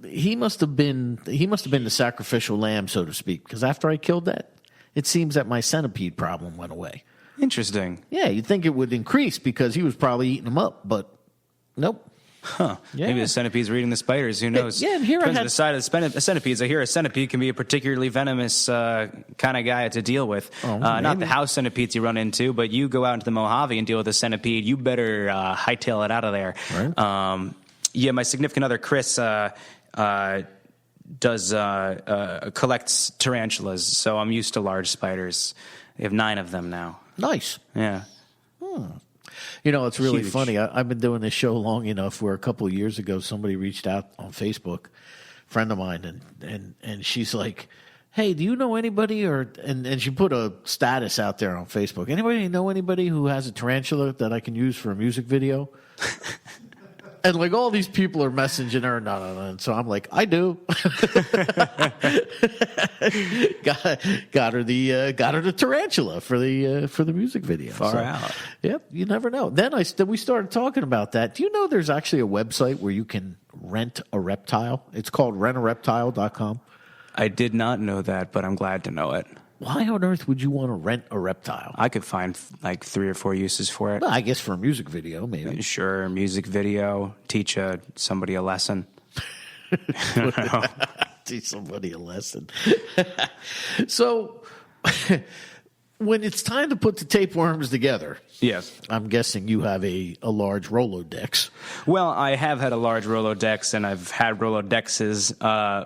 He must have been the sacrificial lamb, so to speak, because after I killed that, it seems that my centipede problem went away. Interesting. Yeah, you'd think it would increase because he was probably eating them up, but nope. Huh. Yeah. Maybe the centipedes were eating the spiders. Who knows? Yeah, and here Depends on the side of the centipedes. I hear a centipede can be a particularly venomous kind of guy to deal with. Not the house centipedes you run into, but you go out into the Mojave and deal with a centipede, you better hightail it out of there. Right. My significant other, Chris, collects tarantulas, so I'm used to large spiders. They have 9 of them now. Nice. Yeah. It's really Huge. funny. I've been doing this show long enough where a couple of years ago somebody reached out on Facebook, a friend of mine, and she's like, hey, do you know anybody? And she put a status out there on Facebook. Anybody know anybody who has a tarantula that I can use for a music video? And like all these people are messaging her, no. And so I'm like, I do. got her the tarantula for the music video. Far out. Yep, you never know. Then we started talking about that. Do you know there's actually a website where you can rent a reptile? It's called rentareptile.com. I did not know that, but I'm glad to know it. Why on earth would you want to rent a reptile? I could find like 3 or 4 uses for it. Well, I guess for a music video, maybe. Sure, music video, teach somebody a lesson. Teach somebody a lesson. So, when it's time to put the tapeworms together, Yes. I'm guessing you have a large Rolodex. Well, I have had a large Rolodex, and I've had Rolodexes,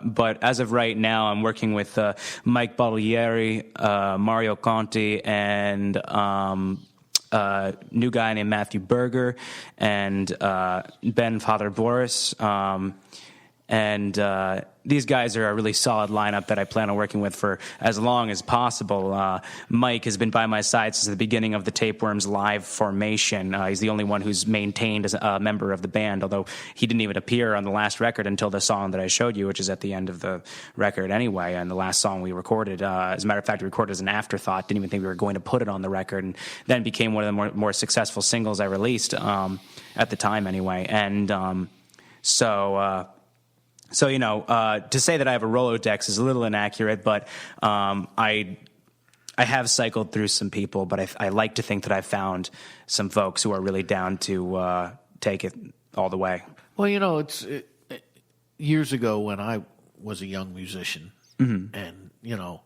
but as of right now, I'm working with Mike Baldalieri, Mario Conti, and new guy named Matthew Berger, and Ben Father Boris. And these guys are a really solid lineup that I plan on working with for as long as possible. Mike has been by my side since the beginning of the Tapeworms live formation. He's the only one who's maintained as a member of the band, although he didn't even appear on the last record until the song that I showed you, which is at the end of the record anyway, and the last song we recorded. As a matter of fact, we recorded as an afterthought, didn't even think we were going to put it on the record, and then became one of the more successful singles I released at the time anyway. And So, you know, to say that I have a Rolodex is a little inaccurate, but I have cycled through some people, but I like to think that I've found some folks who are really down to take it all the way. Well, you know, years ago when I was a young musician, and, you know,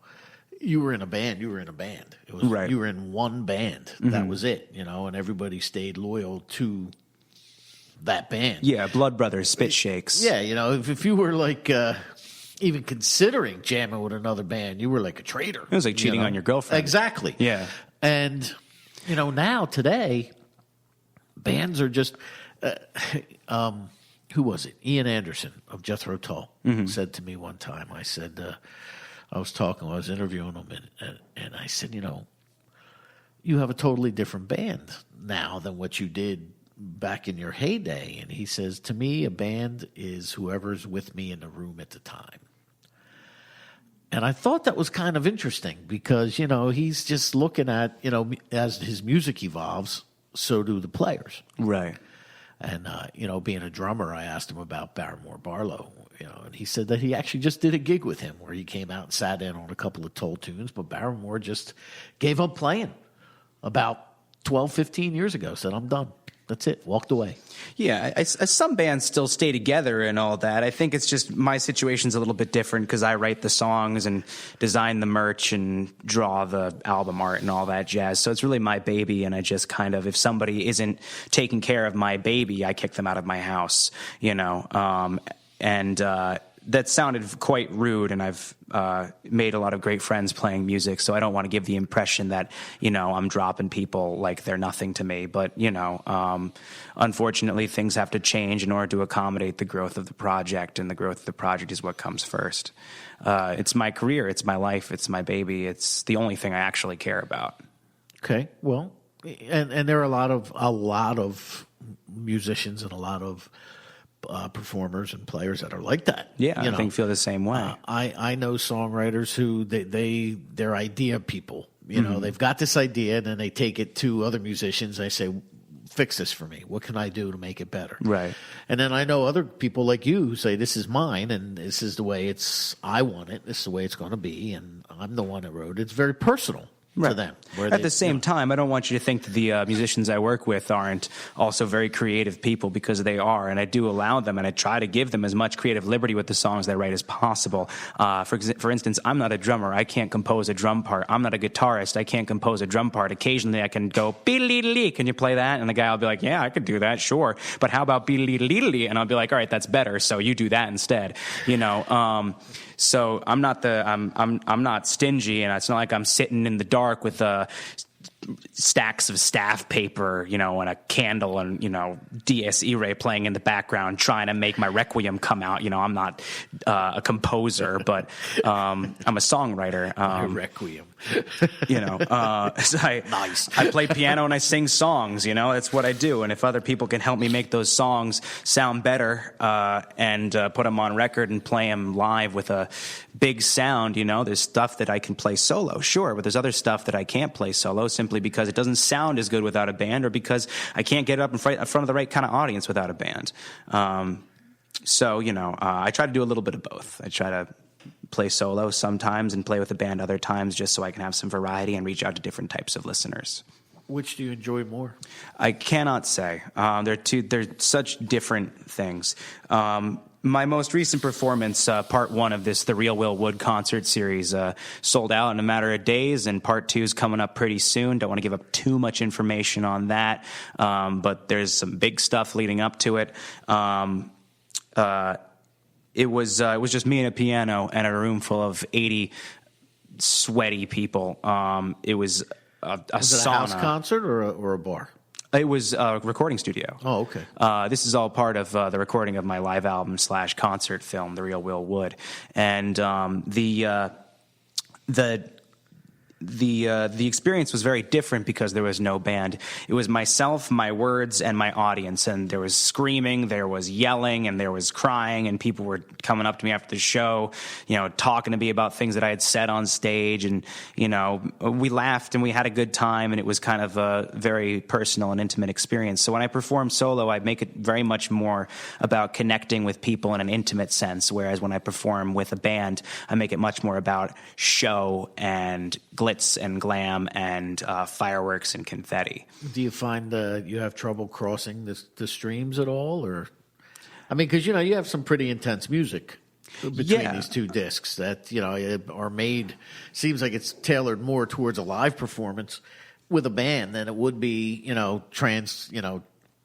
you were in a band, It was, Right. You were in one band. That was it, you know, and everybody stayed loyal to that band. Yeah, Blood Brothers, Spit Shakes. Yeah, you know, if you were like even considering jamming with another band, you were like a traitor. It was like cheating on your girlfriend. Exactly. Yeah. And, you know, now, today, bands are just, who was it? Ian Anderson of Jethro Tull said to me one time, I said, I was interviewing him, and I said, you know, you have a totally different band now than what you did back in your heyday. And he says, to me, a band is whoever's with me in the room at the time. And I thought that was kind of interesting because, you know, he's just looking at, you know, as his music evolves, so do the players. Right. And, you know, being a drummer, I asked him about Barrymore Barlow, you know, and he said that he actually just did a gig with him where he came out and sat in on a couple of Toll tunes, but Barrymore just gave up playing about 12, 15 years ago, said, I'm done. That's it. Walked away. Yeah, some bands still stay together and all that. I think it's just my situation's a little bit different because I write the songs and design the merch and draw the album art and all that jazz. So it's really my baby, and I just kind of, if somebody isn't taking care of my baby, I kick them out of my house, you know. That sounded quite rude, and I've made a lot of great friends playing music, so I don't want to give the impression that, you know, I'm dropping people like they're nothing to me. But, you know, unfortunately, things have to change in order to accommodate the growth of the project, and the growth of the project is what comes first. It's my career, it's my life, it's my baby, it's the only thing I actually care about. Okay, well, and there are a lot of musicians and a lot of performers and players that are like that. Yeah, you I think feel the same way. I know songwriters who they're idea people. You know, they've got this idea and then they take it to other musicians. They say, fix this for me. What can I do to make it better? Right. And then I know other people like you who say, this is mine and this is the way I want it. This is the way it's going to be. And I'm the one that wrote it. It's very personal. To them. At the same time, I don't want you to think that the musicians I work with aren't also very creative people, because they are, and I do allow them, and I try to give them as much creative liberty with the songs they write as possible. For instance, I'm not a drummer. I can't compose a drum part. I'm not a guitarist. I can't compose a drum part. Occasionally I can go, beep-lee-lee, can you play that? And the guy will be like, yeah, I could do that, sure. But how about beep-lee-lee? And I'll be like, all right, that's better, so you do that instead. You know, so I'm not stingy, and it's not like I'm sitting in the dark with stacks of staff paper, you know, and a candle and, you know, Dies Irae playing in the background trying to make my Requiem come out. You know, I'm not a composer, but I'm a songwriter. Requiem. You know, so I play piano and I sing songs, you know, that's what I do. And if other people can help me make those songs sound better and put them on record and play them live with a big sound, you know, there's stuff that I can play solo, sure, but there's other stuff that I can't play solo simply because it doesn't sound as good without a band, or because I can't get up in front of the right kind of audience without a band. So, you know, I try to do a little bit of both. I try to play solo sometimes and play with a band other times, just so I can have some variety and reach out to different types of listeners. Which do you enjoy more? I cannot say. They're such different things. My most recent performance, part one of this, the Real Will Wood concert series, sold out in a matter of days, and part two is coming up pretty soon. Don't want to give up too much information on that, but there's some big stuff leading up to it. It was just me and a piano and a room full of 80 sweaty people. It was a Was it a sauna. house concert or a bar? It was a recording studio. Oh, okay. This is all part of the recording of my live album / concert film, The Real Will Wood, and the experience was very different because there was no band. It was myself, my words, and my audience, and there was screaming, there was yelling, and there was crying, and people were coming up to me after the show, talking to me about things that I had said on stage, and, we laughed and we had a good time, and it was kind of a very personal and intimate experience. So when I perform solo, I make it very much more about connecting with people in an intimate sense, whereas when I perform with a band, I make it much more about show and glitz and glam and fireworks and confetti. Do you find you have trouble crossing the streams at all, or? I mean, because you have some pretty intense music between these two discs that are made. Seems like it's tailored more towards a live performance with a band than it would be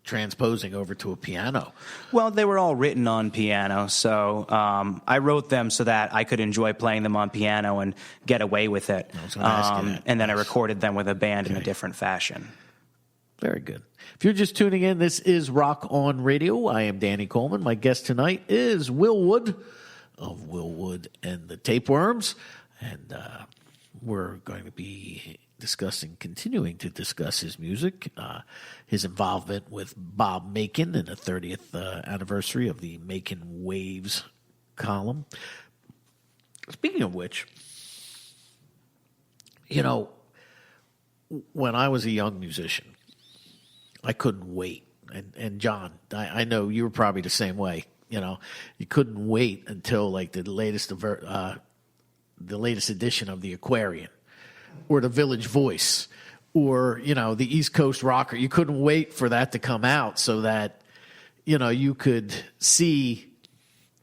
transposing over to a piano. Well, they were all written on piano, so I wrote them so that I could enjoy playing them on piano and get away with it. I was gonna ask you that. And then I recorded them with a band in a different fashion. Very good. If you're just tuning in, this is Rock On Radio. I am Danny Coleman. My guest tonight is Will Wood of Will Wood and the Tapeworms, and we're going to be continuing to discuss his music, his involvement with Bob Macon in the 30th anniversary of the Macon Waves column. Speaking of which, when I was a young musician, I couldn't wait. And John, I know you were probably the same way. You couldn't wait until like the latest edition of the Aquarian, or the Village Voice, or the East Coast Rocker. You couldn't wait for that to come out so that you could see.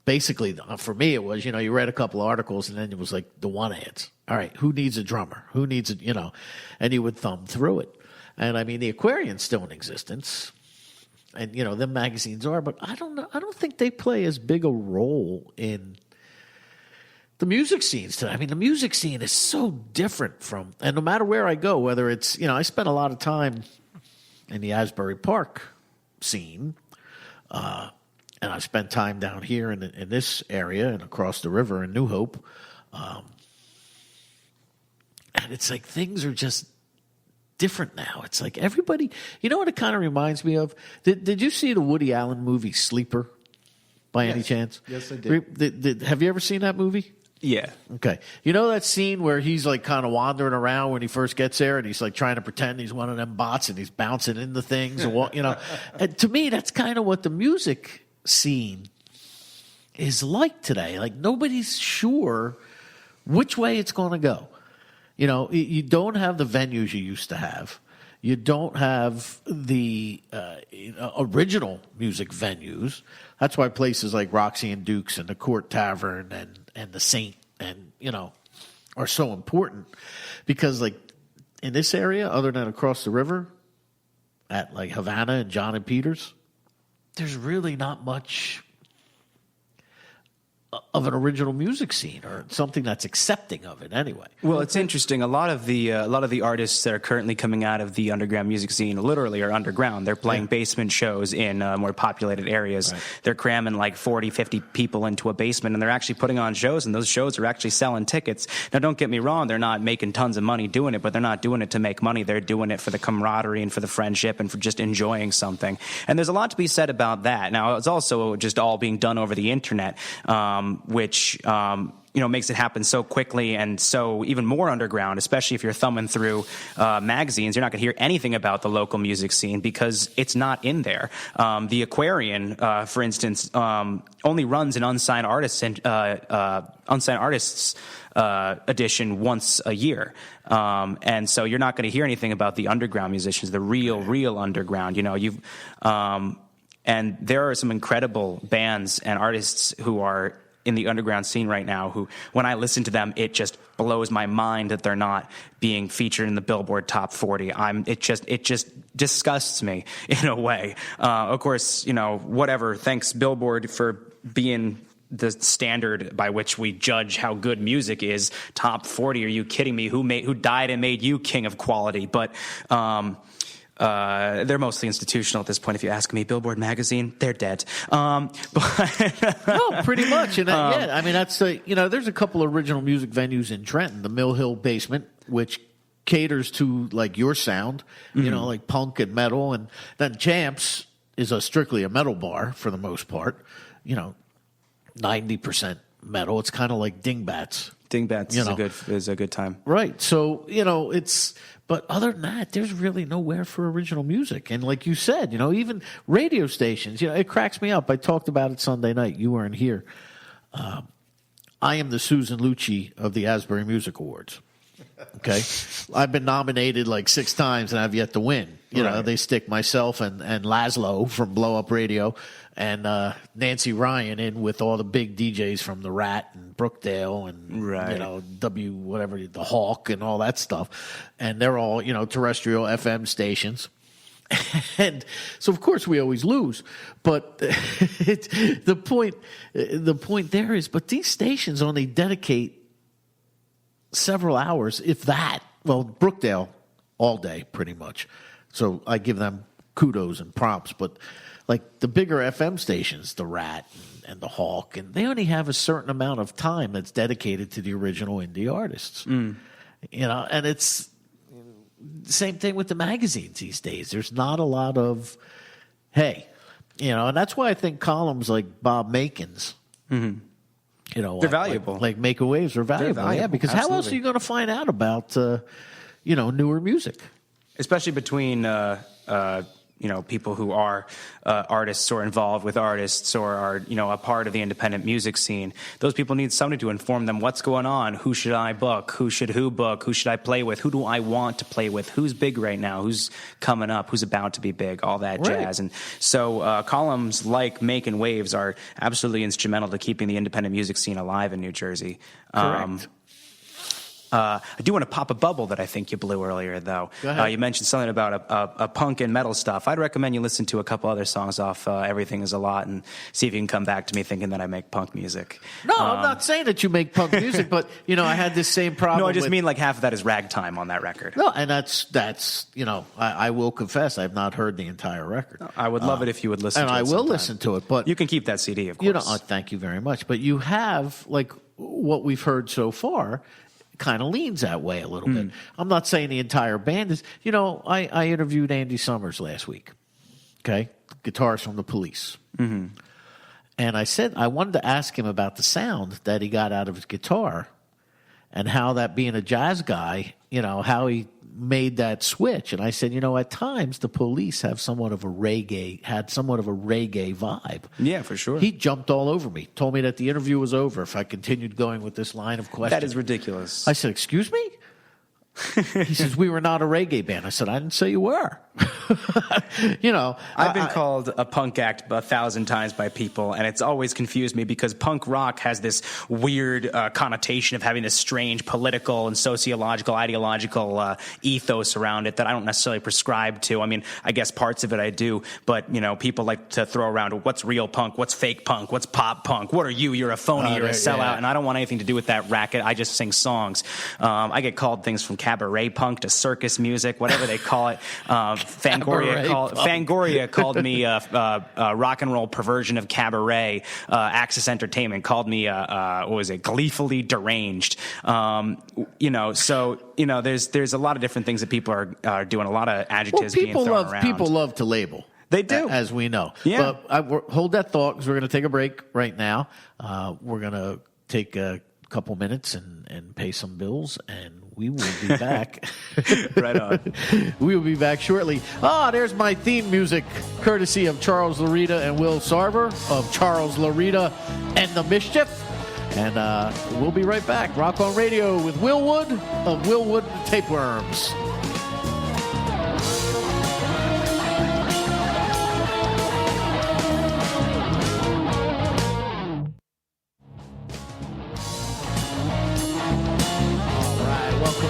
Basically, for me, it was you read a couple of articles and then it was like the one ads. All right, who needs a drummer? Who needs and you would thumb through it. And I mean, the Aquarian's still in existence, and them magazines are, but I don't know. I don't think they play as big a role in the music scenes today. I mean, the music scene is so different and no matter where I go, whether it's I spent a lot of time in the Asbury Park scene, and I spent time down here in this area and across the river in New Hope, and it's like things are just different now. It's like everybody, what it kind of reminds me of? Did you see the Woody Allen movie Sleeper by any chance? Yes, I did. Have you ever seen that movie? Yeah. Okay. You know that scene where he's like kind of wandering around when he first gets there and he's like trying to pretend he's one of them bots and he's bouncing into things and and to me that's kind of what the music scene is like today. Like nobody's sure which way it's going to go. You don't have the venues you used to have. You don't have the original music venues. That's why places like Roxy and Duke's and the Court Tavern and the Saint are so important, because like in this area, other than across the river at like Havana and John and Peters, there's really not much of an original music scene or something that's accepting of it anyway. Well, it's interesting. A lot of the artists that are currently coming out of the underground music scene literally are underground. They're playing basement shows in more populated areas. Right. They're cramming like 40, 50 people into a basement, and they're actually putting on shows, and those shows are actually selling tickets. Now, don't get me wrong. They're not making tons of money doing it, but they're not doing it to make money. They're doing it for the camaraderie and for the friendship and for just enjoying something. And there's a lot to be said about that. Now, it's also just all being done over the internet, which makes it happen so quickly and so even more underground, especially if you're thumbing through magazines. You're not going to hear anything about the local music scene because it's not in there. The Aquarian, for instance, only runs an unsigned artists edition once a year. And so you're not going to hear anything about the underground musicians, the real underground. And there are some incredible bands and artists who are in the underground scene right now who, when I listen to them, it just blows my mind that they're not being featured in the Billboard Top 40. It just disgusts me in a way. Of course, whatever. Thanks Billboard for being the standard by which we judge how good music is. Top 40? Are you kidding me? Who died and made you king of quality? But they're mostly institutional at this point, if you ask me. Billboard magazine, they're dead. No, pretty much. And that's there's a couple of original music venues in Trenton, the Mill Hill Basement, which caters to like your sound, like punk and metal, and then Champs is strictly a metal bar for the most part. 90% metal. It's kind of like Dingbats. Dingbats is a good time. Right. So, but other than that, there's really nowhere for original music. And like you said, even radio stations, it cracks me up. I talked about it Sunday night. You weren't here. I am the Susan Lucci of the Asbury Music Awards. Okay. I've been nominated like 6 times and I've yet to win. They stick myself and Laszlo from Blow Up Radio and Nancy Ryan in with all the big DJs from the Rat and Brookdale and the Hawk and all that stuff, and they're all terrestrial FM stations, and so of course we always lose. But the point there is, but these stations only dedicate several hours, if that. Well, Brookdale all day pretty much, so I give them kudos and props, but. Like the bigger FM stations, the Rat and the Hawk, and they only have a certain amount of time that's dedicated to the original indie artists. And it's the same thing with the magazines these days. There's not a lot of, and that's why I think columns like Bob Makin's, they're valuable. Like Make a Waves are valuable. Yeah, because Absolutely. How else are you going to find out about, newer music? Especially between people who are artists or involved with artists or are, a part of the independent music scene. Those people need somebody to inform them what's going on. Who should I book? Who should book? Who should I play with? Who do I want to play with? Who's big right now? Who's coming up? Who's about to be big? All that jazz. And so columns like Making Waves are absolutely instrumental to keeping the independent music scene alive in New Jersey. Correct. I do want to pop a bubble that I think you blew earlier, though. Go ahead. You mentioned something about a punk and metal stuff. I'd recommend you listen to a couple other songs off Everything Is a Lot and see if you can come back to me thinking that I make punk music. No, I'm not saying that you make punk music, but, I had this same problem. No, I just mean like half of that is ragtime on that record. No, and that's I will confess I've not heard the entire record. I would love it if you would listen to it. And I will listen to it, but... You can keep that CD, of course. Thank you very much. But you have, like, what we've heard so far... kind of leans that way a little bit. I'm not saying the entire band is. I interviewed Andy Summers last week. Okay, guitarist from the Police, and I said I wanted to ask him about the sound that he got out of his guitar, and how that being a jazz guy, how he made that switch. And I said, at times the Police had somewhat of a reggae vibe. Yeah, for sure. He jumped all over me, told me that the interview was over if I continued going with this line of questions. That is ridiculous. I said, excuse me? He says, we were not a reggae band. I said, I didn't say you were. I've been called a punk act 1,000 times by people, and it's always confused me because punk rock has this weird connotation of having this strange political and sociological, ideological ethos around it that I don't necessarily prescribe to. I mean, I guess parts of it I do, but, people like to throw around what's real punk, what's fake punk, what's pop punk, what are you? You're a phony, you're a sellout, and I don't want anything to do with that racket. I just sing songs. I get called things from cabaret punk to circus music, whatever they call it. Fangoria called me a rock and roll perversion of cabaret. Axis Entertainment called me gleefully deranged. There's a lot of different things that people are doing. A lot of adjectives being thrown around. People love to label. They do, as we know. Yeah. But hold that thought because we're going to take a break right now. We're going to take a couple minutes and pay some bills, and we will be back. Right on. We will be back shortly. There's my theme music, courtesy of Charles Larita and Will Sarver of Charles Larita and the Mischief. And we'll be right back. Rock on Radio with Will Wood of Will Wood and the Tapeworms.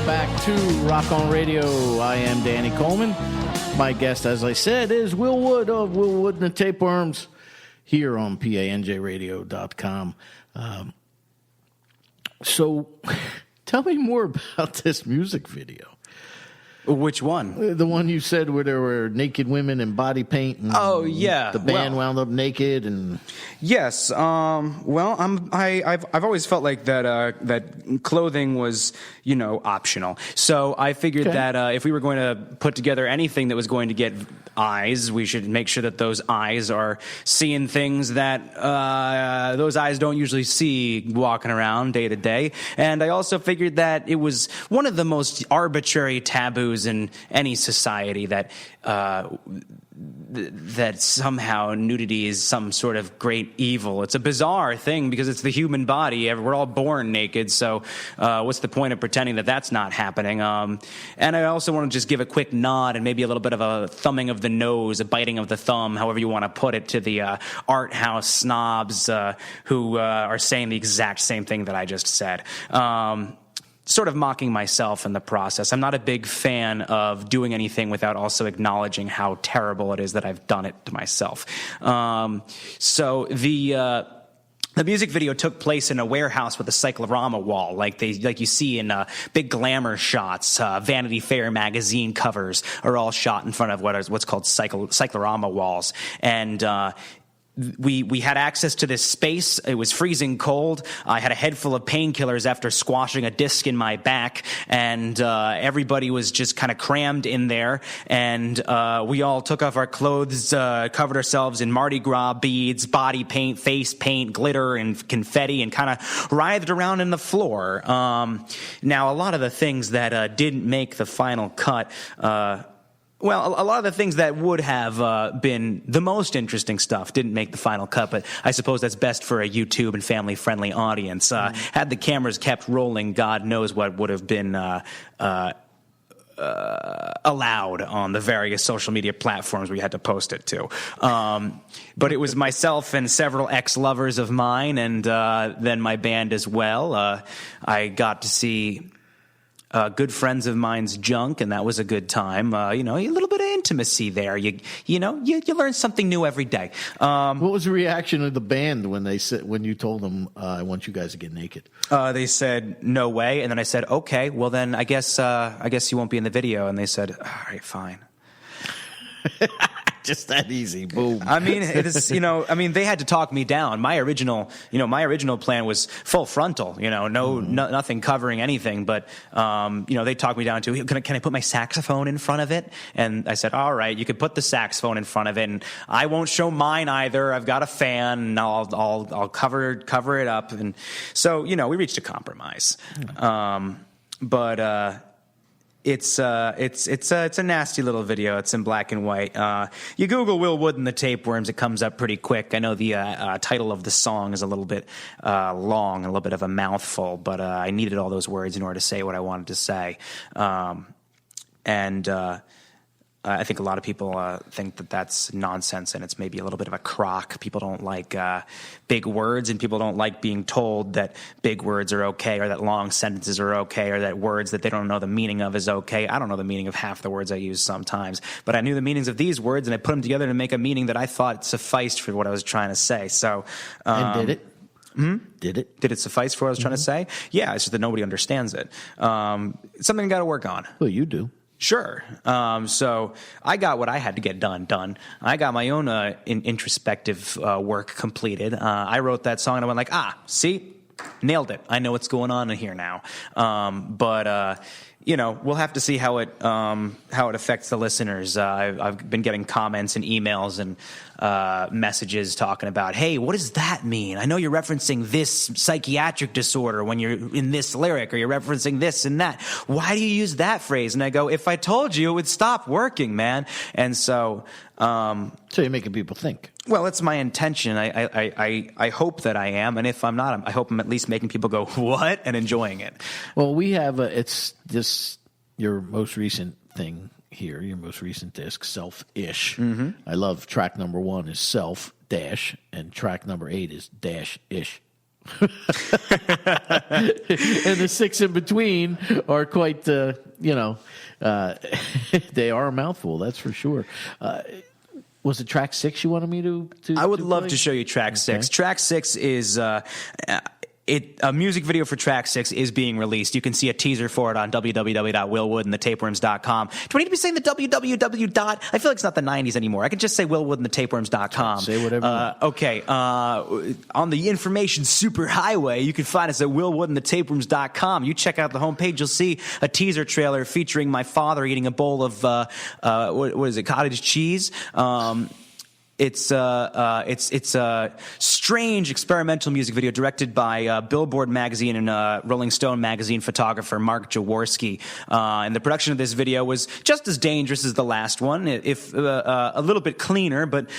Back to Rock on Radio. I am Danny Coleman. My guest, as I said, is Will Wood of Will Wood and the Tapeworms here on PANJradio.com. So tell me more about this music video. Which one? The one you said where there were naked women and body paint. And oh yeah, the band wound up naked and. Yes. Well, I've always felt like that clothing was optional. So I figured that if we were going to put together anything that was going to get eyes, we should make sure that those eyes are seeing things that those eyes don't usually see walking around day to day. And I also figured that it was one of the most arbitrary taboos in any society that somehow nudity is some sort of great evil. It's a bizarre thing because it's the human body. We're all born naked, so what's the point of pretending that that's not happening? And I also want to just give a quick nod and maybe a little bit of a thumbing of the nose, a biting of the thumb, however you want to put it, to the art house snobs who are saying the exact same thing that I just said. Sort of mocking myself in the process. I'm not a big fan of doing anything without also acknowledging how terrible it is that I've done it to myself. So the music video took place in a warehouse with a cyclorama wall, like you see in big glamour shots. Vanity Fair magazine covers are all shot in front of what's called cyclorama walls, and we had access to this space. It was freezing cold. I had a head full of painkillers after squashing a disc in my back, and everybody was just kind of crammed in there. And we all took off our clothes, covered ourselves in Mardi Gras beads, body paint, face paint, glitter, and confetti, and kind of writhed around in the floor. Now, a lot of the things that didn't make the final cut, well, a lot of the things that would have been the most interesting stuff didn't make the final cut, but I suppose that's best for a YouTube and family-friendly audience. Had the cameras kept rolling, God knows what would have been allowed on the various social media platforms we had to post it to. But it was myself and several ex-lovers of mine, and then my band as well. I got to see good friends of mine's junk, and that was a good time. A little bit of intimacy there. You learn something new every day. What was the reaction of the band when you told them, I want you guys to get naked? They said, no way. And then I said, okay, well then I guess you won't be in the video. And they said, all right, fine. Just that easy. Boom. I mean, it is, they had to talk me down. My original plan was full frontal, nothing covering anything. But, they talked me down to, can I put my saxophone in front of it? And I said, all right, you could put the saxophone in front of it, and I won't show mine either. I've got a fan, and I'll cover it up. And so, we reached a compromise. It's a nasty little video. It's in black and white. You Google Will Wood and the Tapeworms, it comes up pretty quick. I know the title of the song is a little bit long, a little bit of a mouthful, but I needed all those words in order to say what I wanted to say. I think a lot of people think that that's nonsense, and it's maybe a little bit of a crock. People don't like big words, and people don't like being told that big words are okay, or that long sentences are okay, or that words that they don't know the meaning of is okay. I don't know the meaning of half the words I use sometimes, but I knew the meanings of these words, and I put them together to make a meaning that I thought sufficed for what I was trying to say. So, and did it? Did it? Did it suffice for what I was trying to say? Yeah, it's just that nobody understands it. It's something I got to work on. Well, you do. Sure. So I got what I had to get done. I got my own introspective work completed. I wrote that song, and I went like, see, nailed it. I know what's going on in here now. But we'll have to see how it affects the listeners. I've been getting comments and emails and messages talking about, hey, what does that mean? I know you're referencing this psychiatric disorder when you're in this lyric, or you're referencing this and that. Why do you use that phrase? And I go, if I told you, it would stop working, man. And so... so you're making people think. Well, it's my intention. I hope that I am, and if I'm not, I hope I'm at least making people go, what? And enjoying it. Well, we have it's this your most recent thing here, your most recent disc, Self-ish. Mm-hmm. I love track number 1 is Self dash, and track number 8 is dash ish. And the 6 in between are quite, they are a mouthful, that's for sure. Was it track 6 you wanted me to I would love play? to show you track 6. Track 6 is a music video for track 6 is being released. You can see a teaser for it on www.willwoodandthetapeworms.com. Do I need to be saying the www. I feel like it's not the 90s anymore. I could just say willwoodandthetapeworms.com. Say whatever you want. Okay. On the information superhighway, you can find us at willwoodandthetapeworms.com. You check out the homepage, you'll see a teaser trailer featuring my father eating a bowl of what is it, cottage cheese. It's a strange experimental music video directed by Billboard magazine and Rolling Stone magazine photographer Mark Jaworski. And the production of this video was just as dangerous as the last one, if a little bit cleaner, but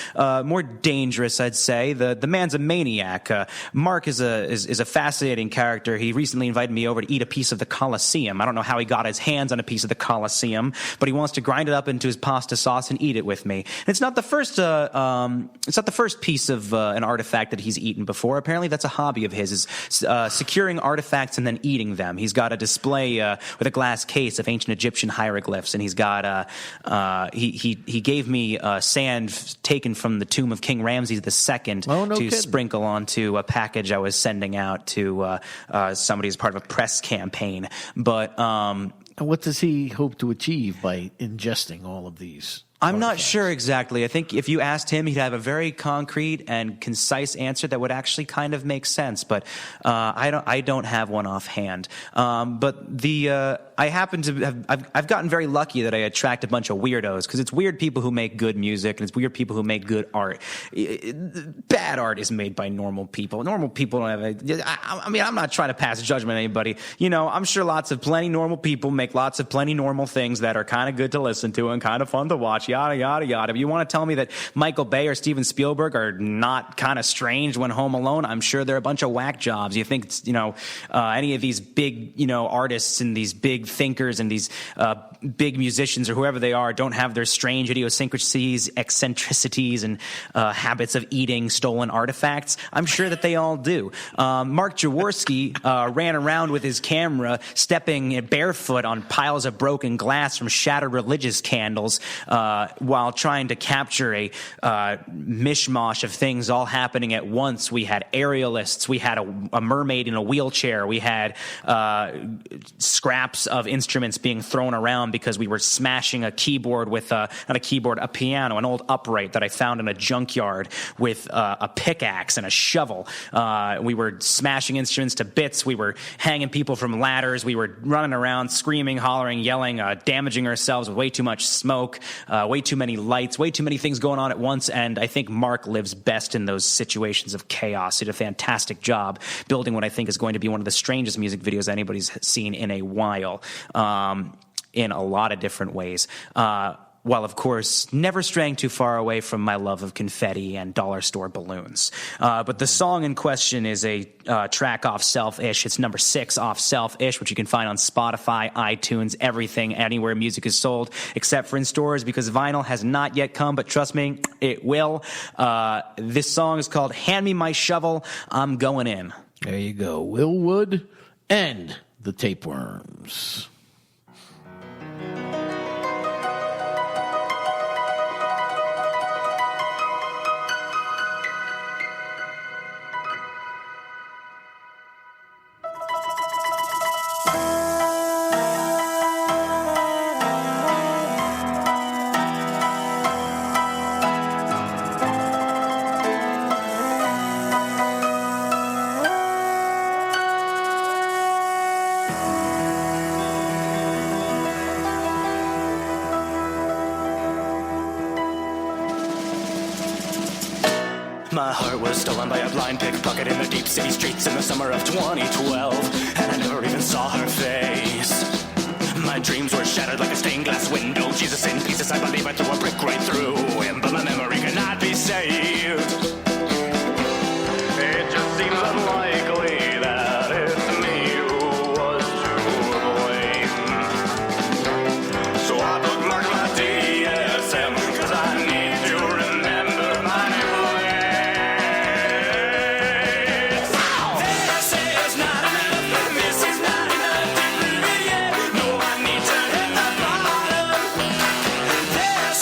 more dangerous, I'd say. The man's a maniac. Mark is a fascinating character. He recently invited me over to eat a piece of the Colosseum. I don't know how he got his hands on a piece of the Colosseum, but he wants to grind it up into his pasta sauce and eat it with me. And it's not the first piece of an artifact that he's eaten before. Apparently, that's a hobby of his, is securing artifacts and then eating them. He's got a display with a glass case of ancient Egyptian hieroglyphs, and he's got he gave me sand taken from the tomb of King Ramses II to sprinkle onto a package I was sending out to somebody as part of a press campaign. But And what does he hope to achieve by ingesting all of these? I'm not sure exactly. I think if you asked him, he'd have a very concrete and concise answer that would actually kind of make sense. But I don't have one offhand. But I happen to have I've gotten very lucky that I attract a bunch of weirdos, because it's weird people who make good music and it's weird people who make good art. Bad art is made by normal people. Normal people don't have. I mean, I'm not trying to pass judgment on anybody. I'm sure plenty normal people make lots of plenty normal things that are kind of good to listen to and kind of fun to watch. Yada, yada, yada. If you want to tell me that Michael Bay or Steven Spielberg are not kind of strange when home alone, I'm sure they're a bunch of whack jobs. You think, any of these big, artists and these big thinkers and these big musicians or whoever they are don't have their strange idiosyncrasies, eccentricities, and habits of eating stolen artifacts? I'm sure that they all do. Mark Jaworski ran around with his camera, stepping barefoot on piles of broken glass from shattered religious candles, while trying to capture a mishmash of things all happening at once. We had aerialists, we had a mermaid in a wheelchair, we had scraps of instruments being thrown around because we were smashing a keyboard with a piano, an old upright that I found in a junkyard, with a pickaxe and a shovel. We were smashing instruments to bits, we were hanging people from ladders, we were running around screaming, hollering, yelling, damaging ourselves with way too much smoke, way too many lights, way too many things going on at once. And I think Mark lives best in those situations of chaos. He did a fantastic job building what I think is going to be one of the strangest music videos anybody's seen in a while, in a lot of different ways. While, of course, never straying too far away from my love of confetti and dollar store balloons. But the song in question is a track off Self-ish. It's number 6 off Self-ish, which you can find on Spotify, iTunes, everything, anywhere music is sold, except for in stores, because vinyl has not yet come, but trust me, it will. This song is called Hand Me My Shovel, I'm Going In. There you go. Will Wood and the Tapeworms. My heart was stolen by a blind pickpocket in the deep city streets in the summer of 2012, and I never even saw her face. My dreams were shattered like a stained glass window. Jesus in pieces, I believe I threw a brick right through him, but my memory cannot be saved. It just seems unlikely that it's me who was to blame. So I bookmarked my DSM, cause I need to remember my place. This is not enough, this is not enough to prove it yet. No, I need to hit the bottom. This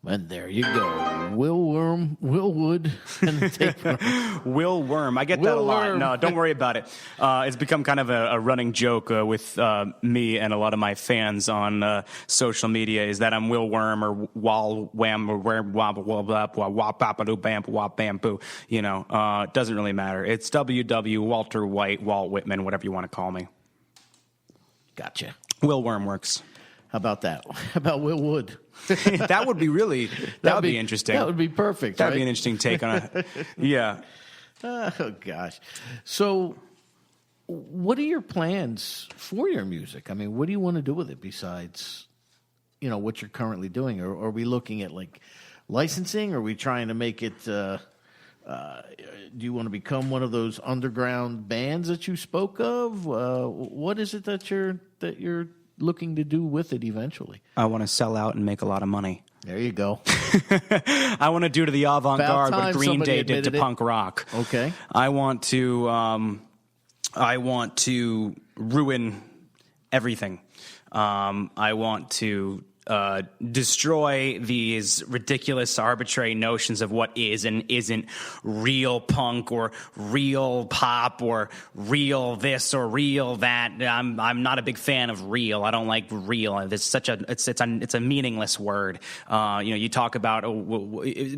And there you go. Will Wood, and the tapeworm. Will Worm. I get that a lot. Worm. No, don't worry about it. It's become kind of a running joke with me and a lot of my fans on social media is that I'm Will Worm or Wall Wham or Where Wab Wab Wab Wap Papadoo Bam Wap Bamboo. You know, it doesn't really matter. It's WW Walter White, Walt Whitman, whatever you want to call me. Gotcha. Will Worm works. How about that? How about Will Wood? That would be really, that would be interesting. That would be perfect. That'd right? be an interesting take on it. Yeah. Oh, gosh. So, what are your plans for your music? I mean, what do you want to do with it besides, what you're currently doing? Or are we looking at, like, licensing? Are we trying to make it, do you want to become one of those underground bands that you spoke of? What is it that you're looking to do with it eventually? I want to sell out and make a lot of money. There you go. I want to do to the avant-garde what Green Day did to punk rock. Okay. I want to ruin everything. I want to destroy these ridiculous, arbitrary notions of what is and isn't real punk or real pop or real this or real that. I'm not a big fan of real. I don't like real. It's a meaningless word. You talk about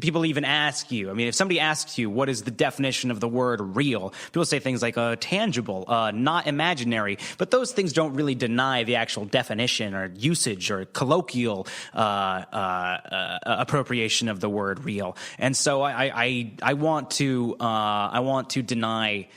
people even ask you. I mean, if somebody asks you what is the definition of the word real, people say things like tangible, not imaginary. But those things don't really deny the actual definition or usage or colloquial appropriation of the word real. And so I want to deny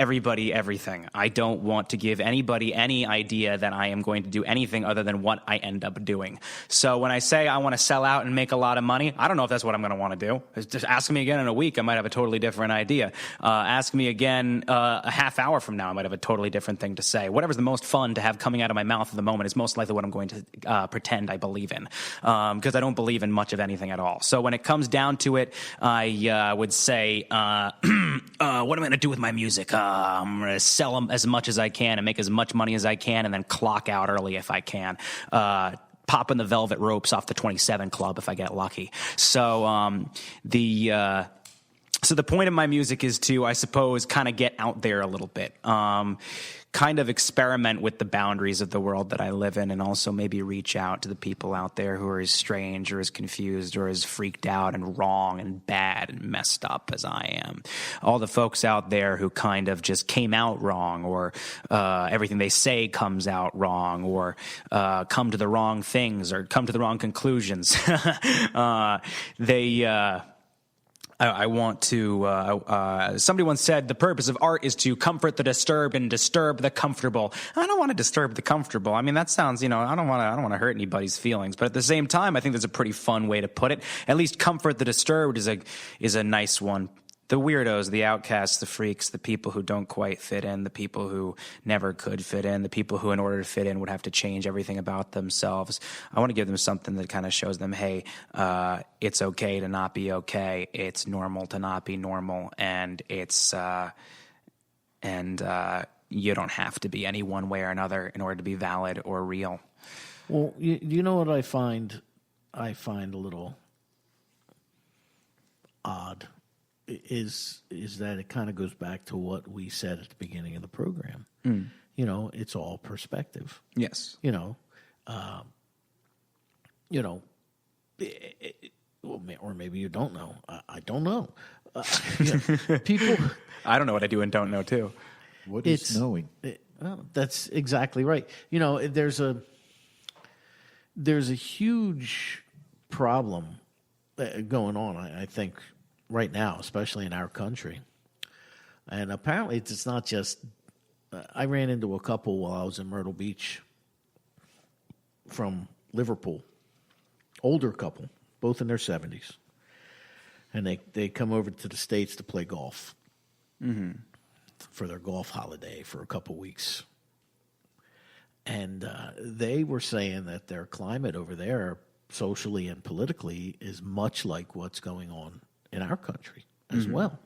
everybody everything. I don't want to give anybody any idea that I am going to do anything other than what I end up doing. So when I say I want to sell out and make a lot of money, I don't know if that's what I'm going to want to do. Just ask me again in a week, I might have a totally different idea. Ask me again a half hour from now, I might have a totally different thing to say. Whatever's the most fun to have coming out of my mouth at the moment is most likely what I'm going to pretend I believe in, because I don't believe in much of anything at all. So when it comes down to it, I would say, what am I going to do with my music? I'm going to sell them as much as I can and make as much money as I can and then clock out early if I can. Popping the velvet ropes off the 27 Club if I get lucky. So the point of my music is to, I suppose, kind of get out there a little bit. Kind of experiment with the boundaries of the world that I live in, and also maybe reach out to the people out there who are as strange or as confused or as freaked out and wrong and bad and messed up as I am. All the folks out there who kind of just came out wrong, or everything they say comes out wrong, or come to the wrong things or come to the wrong conclusions. I want to, somebody once said the purpose of art is to comfort the disturbed and disturb the comfortable. I don't want to disturb the comfortable. I mean, that sounds, I don't want to hurt anybody's feelings. But at the same time, I think there's a pretty fun way to put it. At least comfort the disturbed is a nice one. The weirdos, the outcasts, the freaks, the people who don't quite fit in, the people who never could fit in, the people who in order to fit in would have to change everything about themselves. I want to give them something that kind of shows them, hey, it's okay to not be okay. It's normal to not be normal. And it's, you don't have to be any one way or another in order to be valid or real. Well, you know what I find a little odd is that it kind of goes back to what we said at the beginning of the program. It's all perspective. Yes. Or maybe you don't know. I don't know. People. I don't know what I do and don't know too. What is knowing? That's exactly right. There's a huge problem going on, I think, right now, especially in our country. And apparently it's not just... I ran into a couple while I was in Myrtle Beach from Liverpool. Older couple, both in their 70s. And they come over to the States to play golf for their golf holiday for a couple weeks. And they were saying that their climate over there, socially and politically, is much like what's going on in our country as well.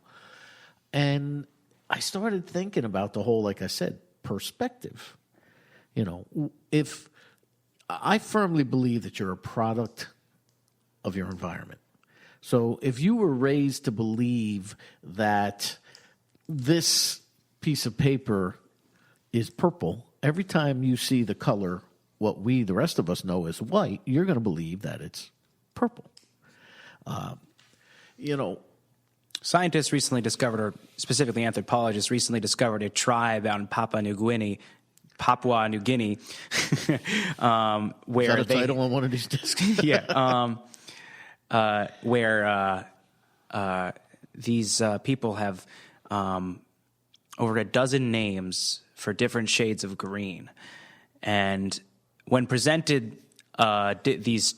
And I started thinking about the whole, like I said, perspective. If I firmly believe that you're a product of your environment. So if you were raised to believe that this piece of paper is purple, every time you see the color, what we, the rest of us, know as white, you're going to believe that it's purple. Scientists recently discovered, or specifically anthropologists recently discovered, a tribe out in Papua New Guinea, where Is that a title on one of these discs? where these people have over a dozen names for different shades of green, and when presented these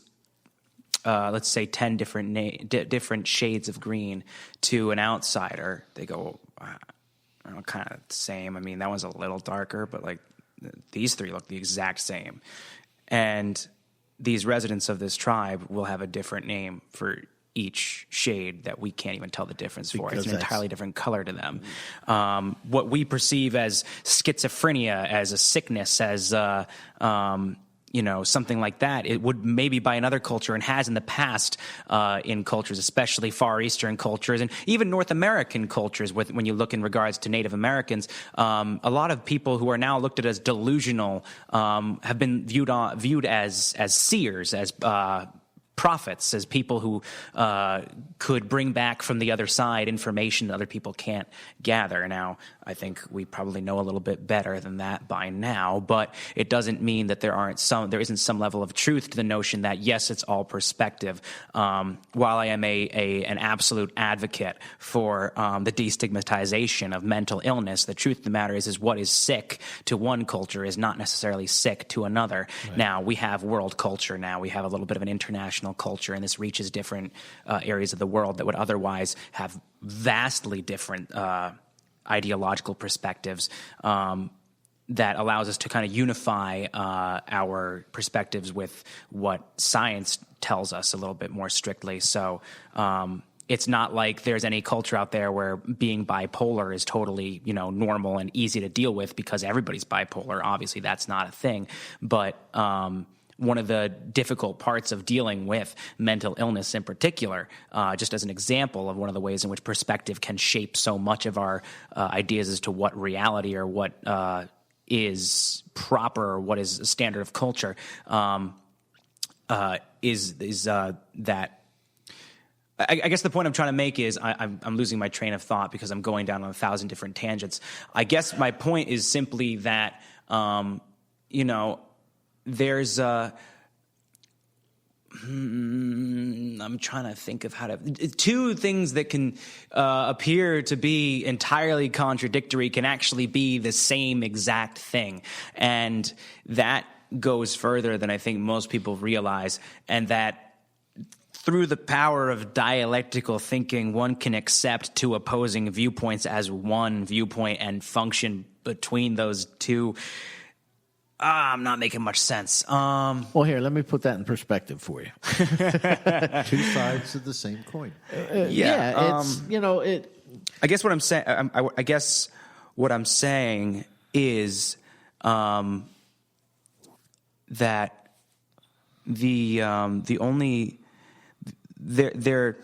let's say 10 different shades of green to an outsider, they go, kind of the same. I mean, that one's a little darker, but like these three look the exact same. And these residents of this tribe will have a different name for each shade that we can't even tell the difference for. It's an entirely different color to them. What we perceive as schizophrenia, as a sickness, as something like that, it would maybe by another culture, and has in the past in cultures, especially Far Eastern cultures and even North American cultures. When you look in regards to Native Americans, a lot of people who are now looked at as delusional have been viewed as seers, as prophets, as people who could bring back from the other side information that other people can't gather. Now, I think we probably know a little bit better than that by now, but it doesn't mean that there isn't some level of truth to the notion that, yes, it's all perspective. While I am an absolute advocate for the destigmatization of mental illness, the truth of the matter is what is sick to one culture is not necessarily sick to another. Right. Now, we have world culture now. We have a little bit of an international culture, and this reaches different areas of the world that would otherwise have vastly different ideological perspectives, that allows us to kind of unify our perspectives with what science tells us a little bit more strictly. So it's not like there's any culture out there where being bipolar is totally, normal and easy to deal with because everybody's bipolar. Obviously, that's not a thing. But one of the difficult parts of dealing with mental illness in particular, just as an example of one of the ways in which perspective can shape so much of our ideas as to what reality or what is proper or what is a standard of culture, is that. I guess the point I'm trying to make is I'm losing my train of thought because I'm going down on 1,000 different tangents. I guess my point is simply that, there's I'm trying to think of how to... Two things that can appear to be entirely contradictory can actually be the same exact thing. And that goes further than I think most people realize, and that through the power of dialectical thinking, one can accept two opposing viewpoints as one viewpoint and function between those two. I'm not making much sense. Well, here, let me put that in perspective for you. Two sides of the same coin. It's, I guess what I'm saying. I guess what I'm saying is that the only there.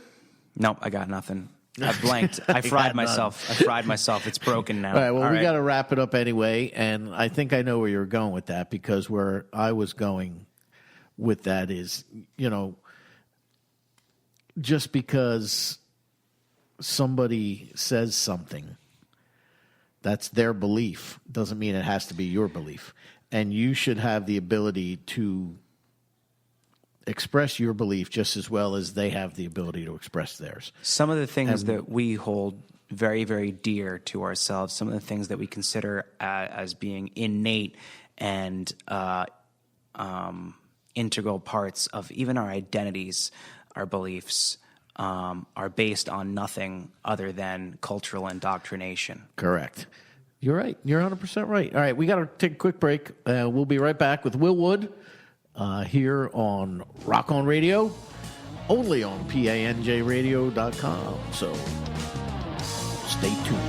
Nope, I got nothing. I blanked. I fried myself. It's broken now. All right, well, we got to wrap it up anyway, and I think I know where you're going with that, because where I was going with that is, just because somebody says something, that's their belief, doesn't mean it has to be your belief. And you should have the ability to express your belief just as well as they have the ability to express theirs. Some of the things that we hold very, very dear to ourselves, some of the things that we consider as being innate and integral parts of even our identities, our beliefs, are based on nothing other than cultural indoctrination. Correct. You're right. You're 100% right. All right, we got to take a quick break. We'll be right back with Will Wood here on Rock On Radio, only on PANJradio.com. So stay tuned.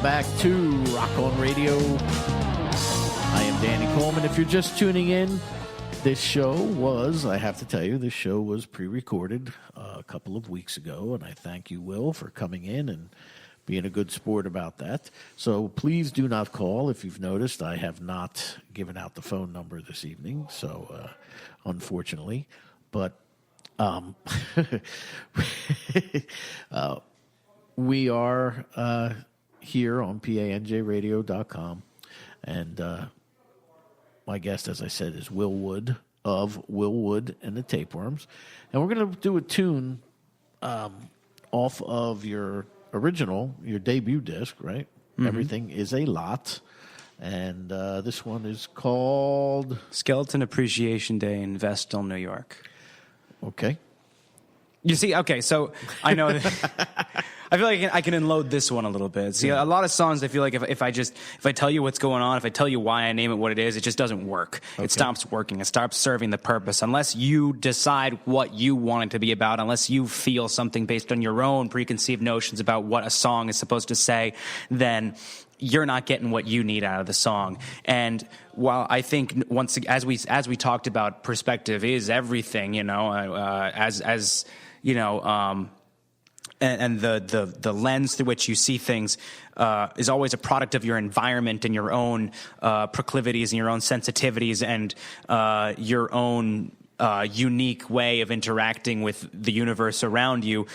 back to Rock On Radio. I am Danny Coleman. If you're just tuning in, this show was, I have to tell you, this show was pre-recorded a couple of weeks ago, and I thank you, Will, for coming in and being a good sport about that. So please do not call. If you've noticed, I have not given out the phone number this evening, so unfortunately. But we are here on PANJradio.com, and my guest, as I said, is Will Wood of Will Wood and the Tapeworms. And we're going to do a tune off of your original, your debut disc, right? Mm-hmm. Everything is a Lot. And this one is called Skeleton Appreciation Day in Vestal, New York. Okay. You see, okay, so I know I feel like I can unload this one a little bit. See, a lot of songs, I feel like if I tell you what's going on, if I tell you why I name it what it is, it just doesn't work. Okay. It stops working. It stops serving the purpose. Unless you decide what you want it to be about, unless you feel something based on your own preconceived notions about what a song is supposed to say, then you're not getting what you need out of the song. And while I think as we talked about, perspective is everything, you know, as you know, and the lens through which you see things is always a product of your environment and your own proclivities and your own sensitivities and your own unique way of interacting with the universe around you.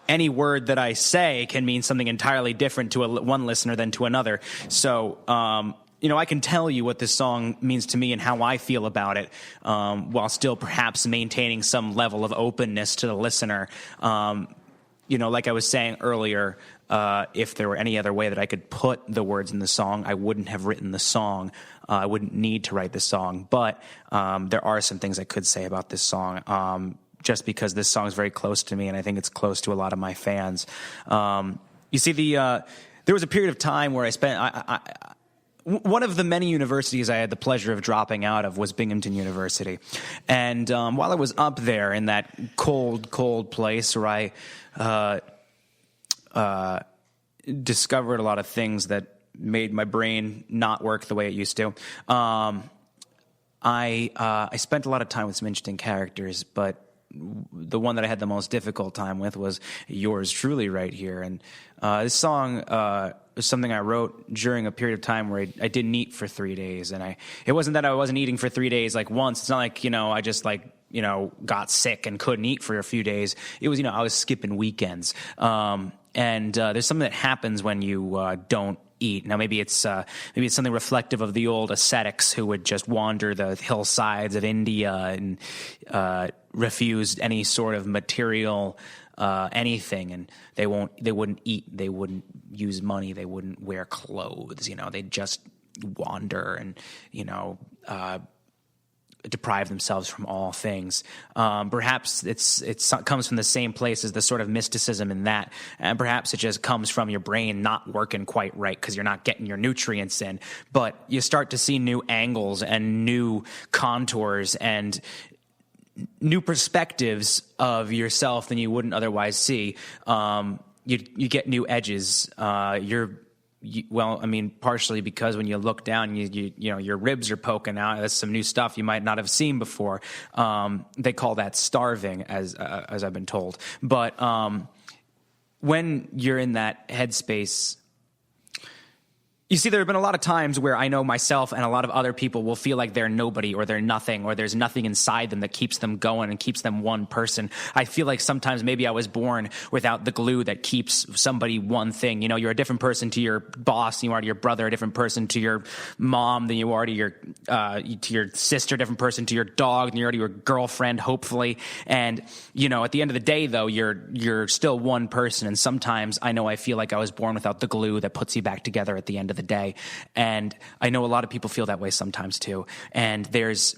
Any word that I say can mean something entirely different to one listener than to another. So, you know, I can tell you what this song means to me and how I feel about it, while still perhaps maintaining some level of openness to the listener. You know, like I was saying earlier, if there were any other way that I could put the words in the song, I wouldn't have written the song. I wouldn't need to write the song. But there are some things I could say about this song, just because this song is very close to me, and I think it's close to a lot of my fans. You see, there was a period of time where I spent... one of the many universities I had the pleasure of dropping out of was Binghamton University. And while I was up there in that cold, cold place where I discovered a lot of things that made my brain not work the way it used to, I spent a lot of time with some interesting characters, but the one that I had the most difficult time with was yours truly right here. And this song was something I wrote during a period of time where I didn't eat for 3 days. And it wasn't that I wasn't eating for 3 days like once. It's not like, you know, I just like, you know, got sick and couldn't eat for a few days. It was, you know, I was skipping weekends. And there's something that happens when you don't eat. Now, maybe it's something reflective of the old ascetics who would just wander the hillsides of India and refused any sort of material anything, and they wouldn't eat, they wouldn't use money, they wouldn't wear clothes. You know, they'd just wander and, you know, deprive themselves from all things. Perhaps it comes from the same place as the sort of mysticism in that, and perhaps it just comes from your brain not working quite right because you're not getting your nutrients in. But you start to see new angles and new contours and new perspectives of yourself than you wouldn't otherwise see. You get new edges. Well, I mean, partially because when you look down, you know, your ribs are poking out. That's some new stuff you might not have seen before. They call that starving, as I've been told. But when you're in that headspace, you see, there have been a lot of times where I know myself and a lot of other people will feel like they're nobody or they're nothing or there's nothing inside them that keeps them going and keeps them one person. I feel like sometimes maybe I was born without the glue that keeps somebody one thing. You know, you're a different person to your boss than you are to your brother, a different person to your mom than you are to your sister, different person to your dog than you are to your girlfriend, hopefully. And, you know, at the end of the day, though, you're still one person. And sometimes I know I feel like I was born without the glue that puts you back together at the end of the day. And I know a lot of people feel that way sometimes too. And there is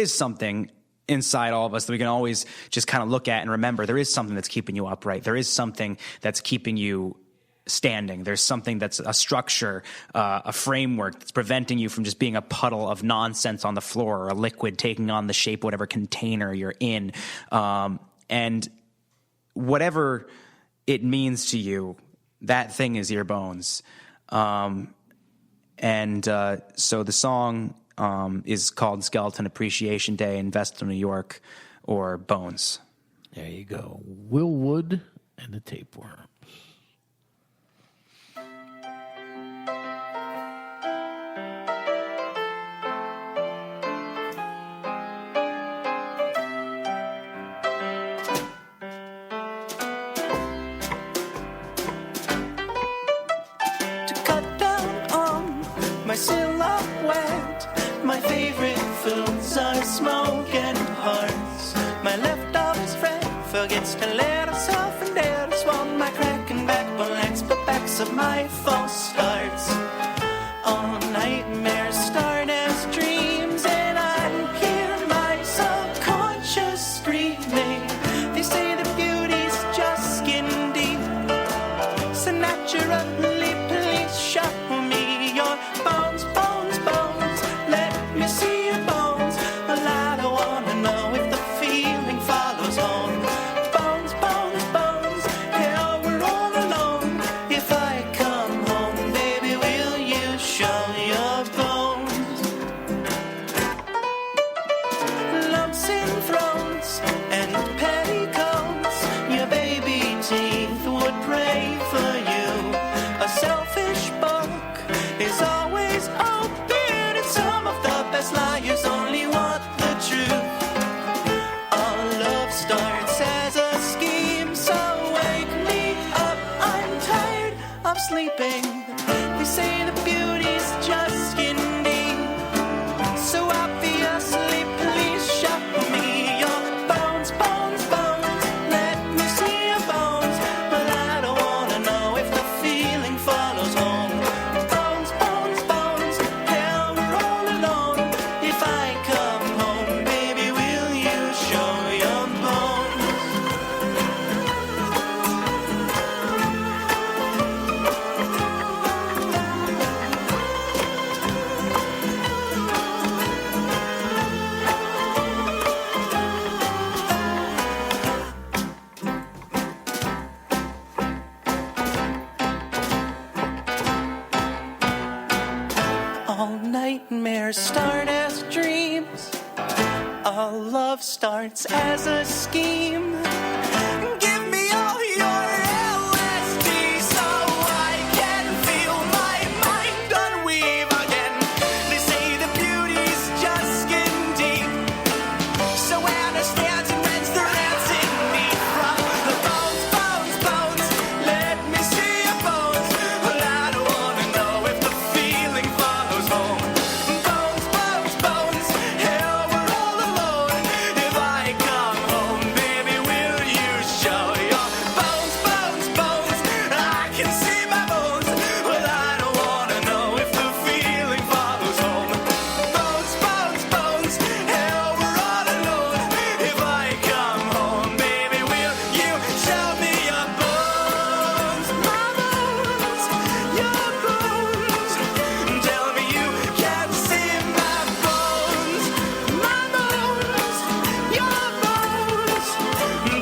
something inside all of us that we can always just kind of look at and remember. There is something that's keeping you upright. There is something that's keeping you standing. There's something that's a structure, a framework that's preventing you from just being a puddle of nonsense on the floor or a liquid taking on the shape of whatever container you're in. And whatever it means to you, that thing is your bones. So the song is called Skeleton Appreciation Day in Vestal, New York, or Bones. There you go. Will Wood and the Tapeworms. To cut down on my silhouette, my favorite foods are smoke and hearts. My leftovers friend forgets to let us off and dare to swallow my cracking backbone legs, but backs of my false starts. All nightmares start as dreams, and I hear my subconscious screaming. They say the beauty's just skin deep, so naturally please show me your bones, bones, bones. Let me see your bones. Well, I don't wanna know if the feeling follows home. Bones, bones, bones. Hell, we're all alone. If I come home, baby, will you show your bones? Lumps in throats and petticoats, your baby teeth would pray for you. A selfish book is always open, and some of the best liars only want the truth. All love starts as a scheme, so wake me up. I'm tired of sleeping. They say the beauty's just skin deep, so obviously please show me your bones, bones, bones. Let me see your bones. But I don't wanna know if the feeling follows home. Bones, bones, bones. Hell, we're all alone. If I come home, baby, will you show your bones? All nightmares start as dreams. All love starts as a scheme. Give me all your LSD so I can feel my mind unweave again. They say the beauty's just skin deep, so Anna stands and rents the rancid meat from the bones, bones, bones. Let me see your bones. Well, I don't wanna know if the feeling follows home. Bones, bones, bones. Hell, we're all alone. If I come home, baby, will you show your bones, bones, bones? I can see my bones. Well, I don't wanna know if the feeling follows home. Bones, bones, bones. Hell, we're all alone. If I come home, baby, will you show me your bones? My bones, your bones. Tell me you can see my bones. My bones, your bones.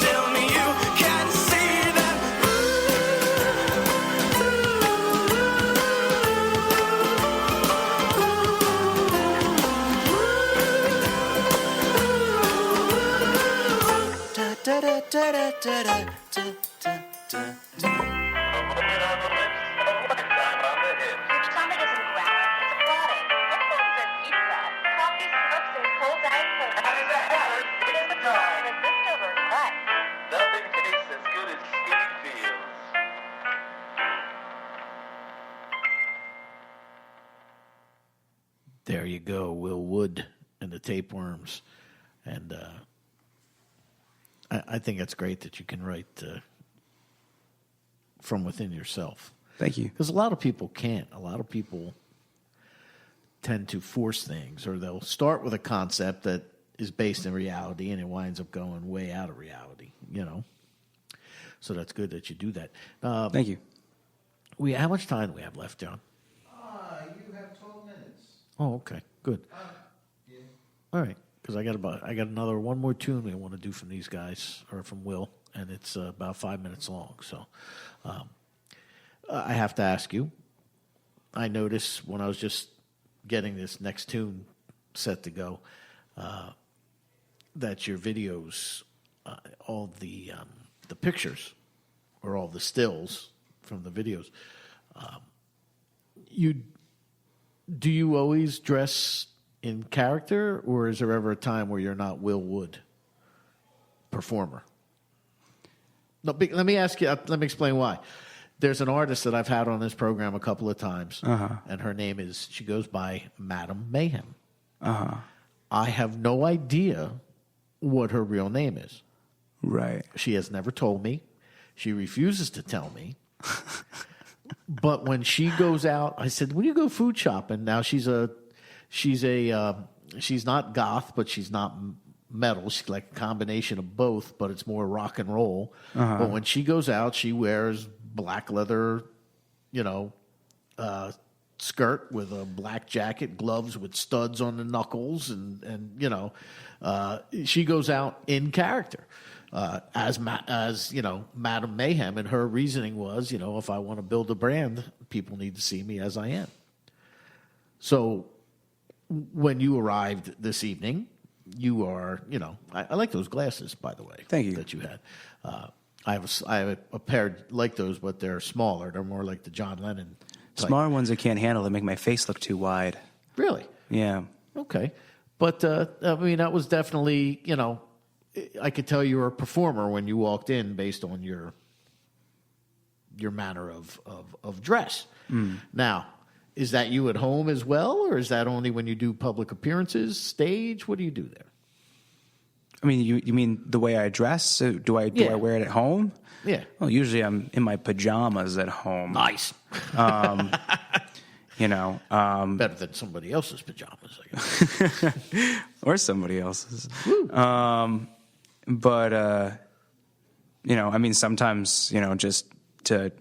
Tell me you can see them. Da da da da da da da da da da. Your stomach isn't growling, it's applauding. Next time it's pizza. Coffee, smokes, and cold diet coke. How does that matter? It is the time. And this over what? Nothing tastes as good as skinny feels. There you go. Will Wood and the Tapeworms. And I think it's great that you can write from within yourself. Thank you. Because a lot of people can't. A lot of people tend to force things, or they'll start with a concept that is based in reality and it winds up going way out of reality, you know. So that's good that you do that. Thank you. How much time do we have left, John? You have 12 minutes. Oh, okay. Good. Yeah. All right. Because I got one more tune we want to do from these guys, or from Will, and it's about 5 minutes long. So I have to ask you. I noticed when I was just getting this next tune set to go that your videos, all the pictures or all the stills from the videos, do you always dress in character, or is there ever a time where you're not Will Wood performer? No, let me ask you. Let me explain why. There's an artist that I've had on this program a couple of times, and her name is, she goes by Madam Mayhem. I have no idea what her real name is. Right. She has never told me. She refuses to tell me. But when she goes out, I said, "When you go food shopping?" Now she's not goth, but she's not metal. She's like a combination of both, but it's more rock and roll. But when she goes out, she wears black leather, skirt with a black jacket, gloves with studs on the knuckles, and she goes out in character. As Madam Mayhem, and her reasoning was, if I want to build a brand, people need to see me as I am. So when you arrived this evening, you are, I like those glasses, by the way. Thank you. That you had. I have a pair like those, but they're smaller. They're more like the John Lennon type. Smaller ones I can't handle. They make my face look too wide. Really? Yeah. Okay. But, that was definitely, I could tell you were a performer when you walked in based on your manner of dress. Now, is that you at home as well, or is that only when you do public appearances, stage? What do you do there? I mean, you mean the way I dress? So do I wear it at home? Yeah. Well, usually I'm in my pajamas at home. Nice. Better than somebody else's pajamas, I guess. or somebody else's. Sometimes, just to,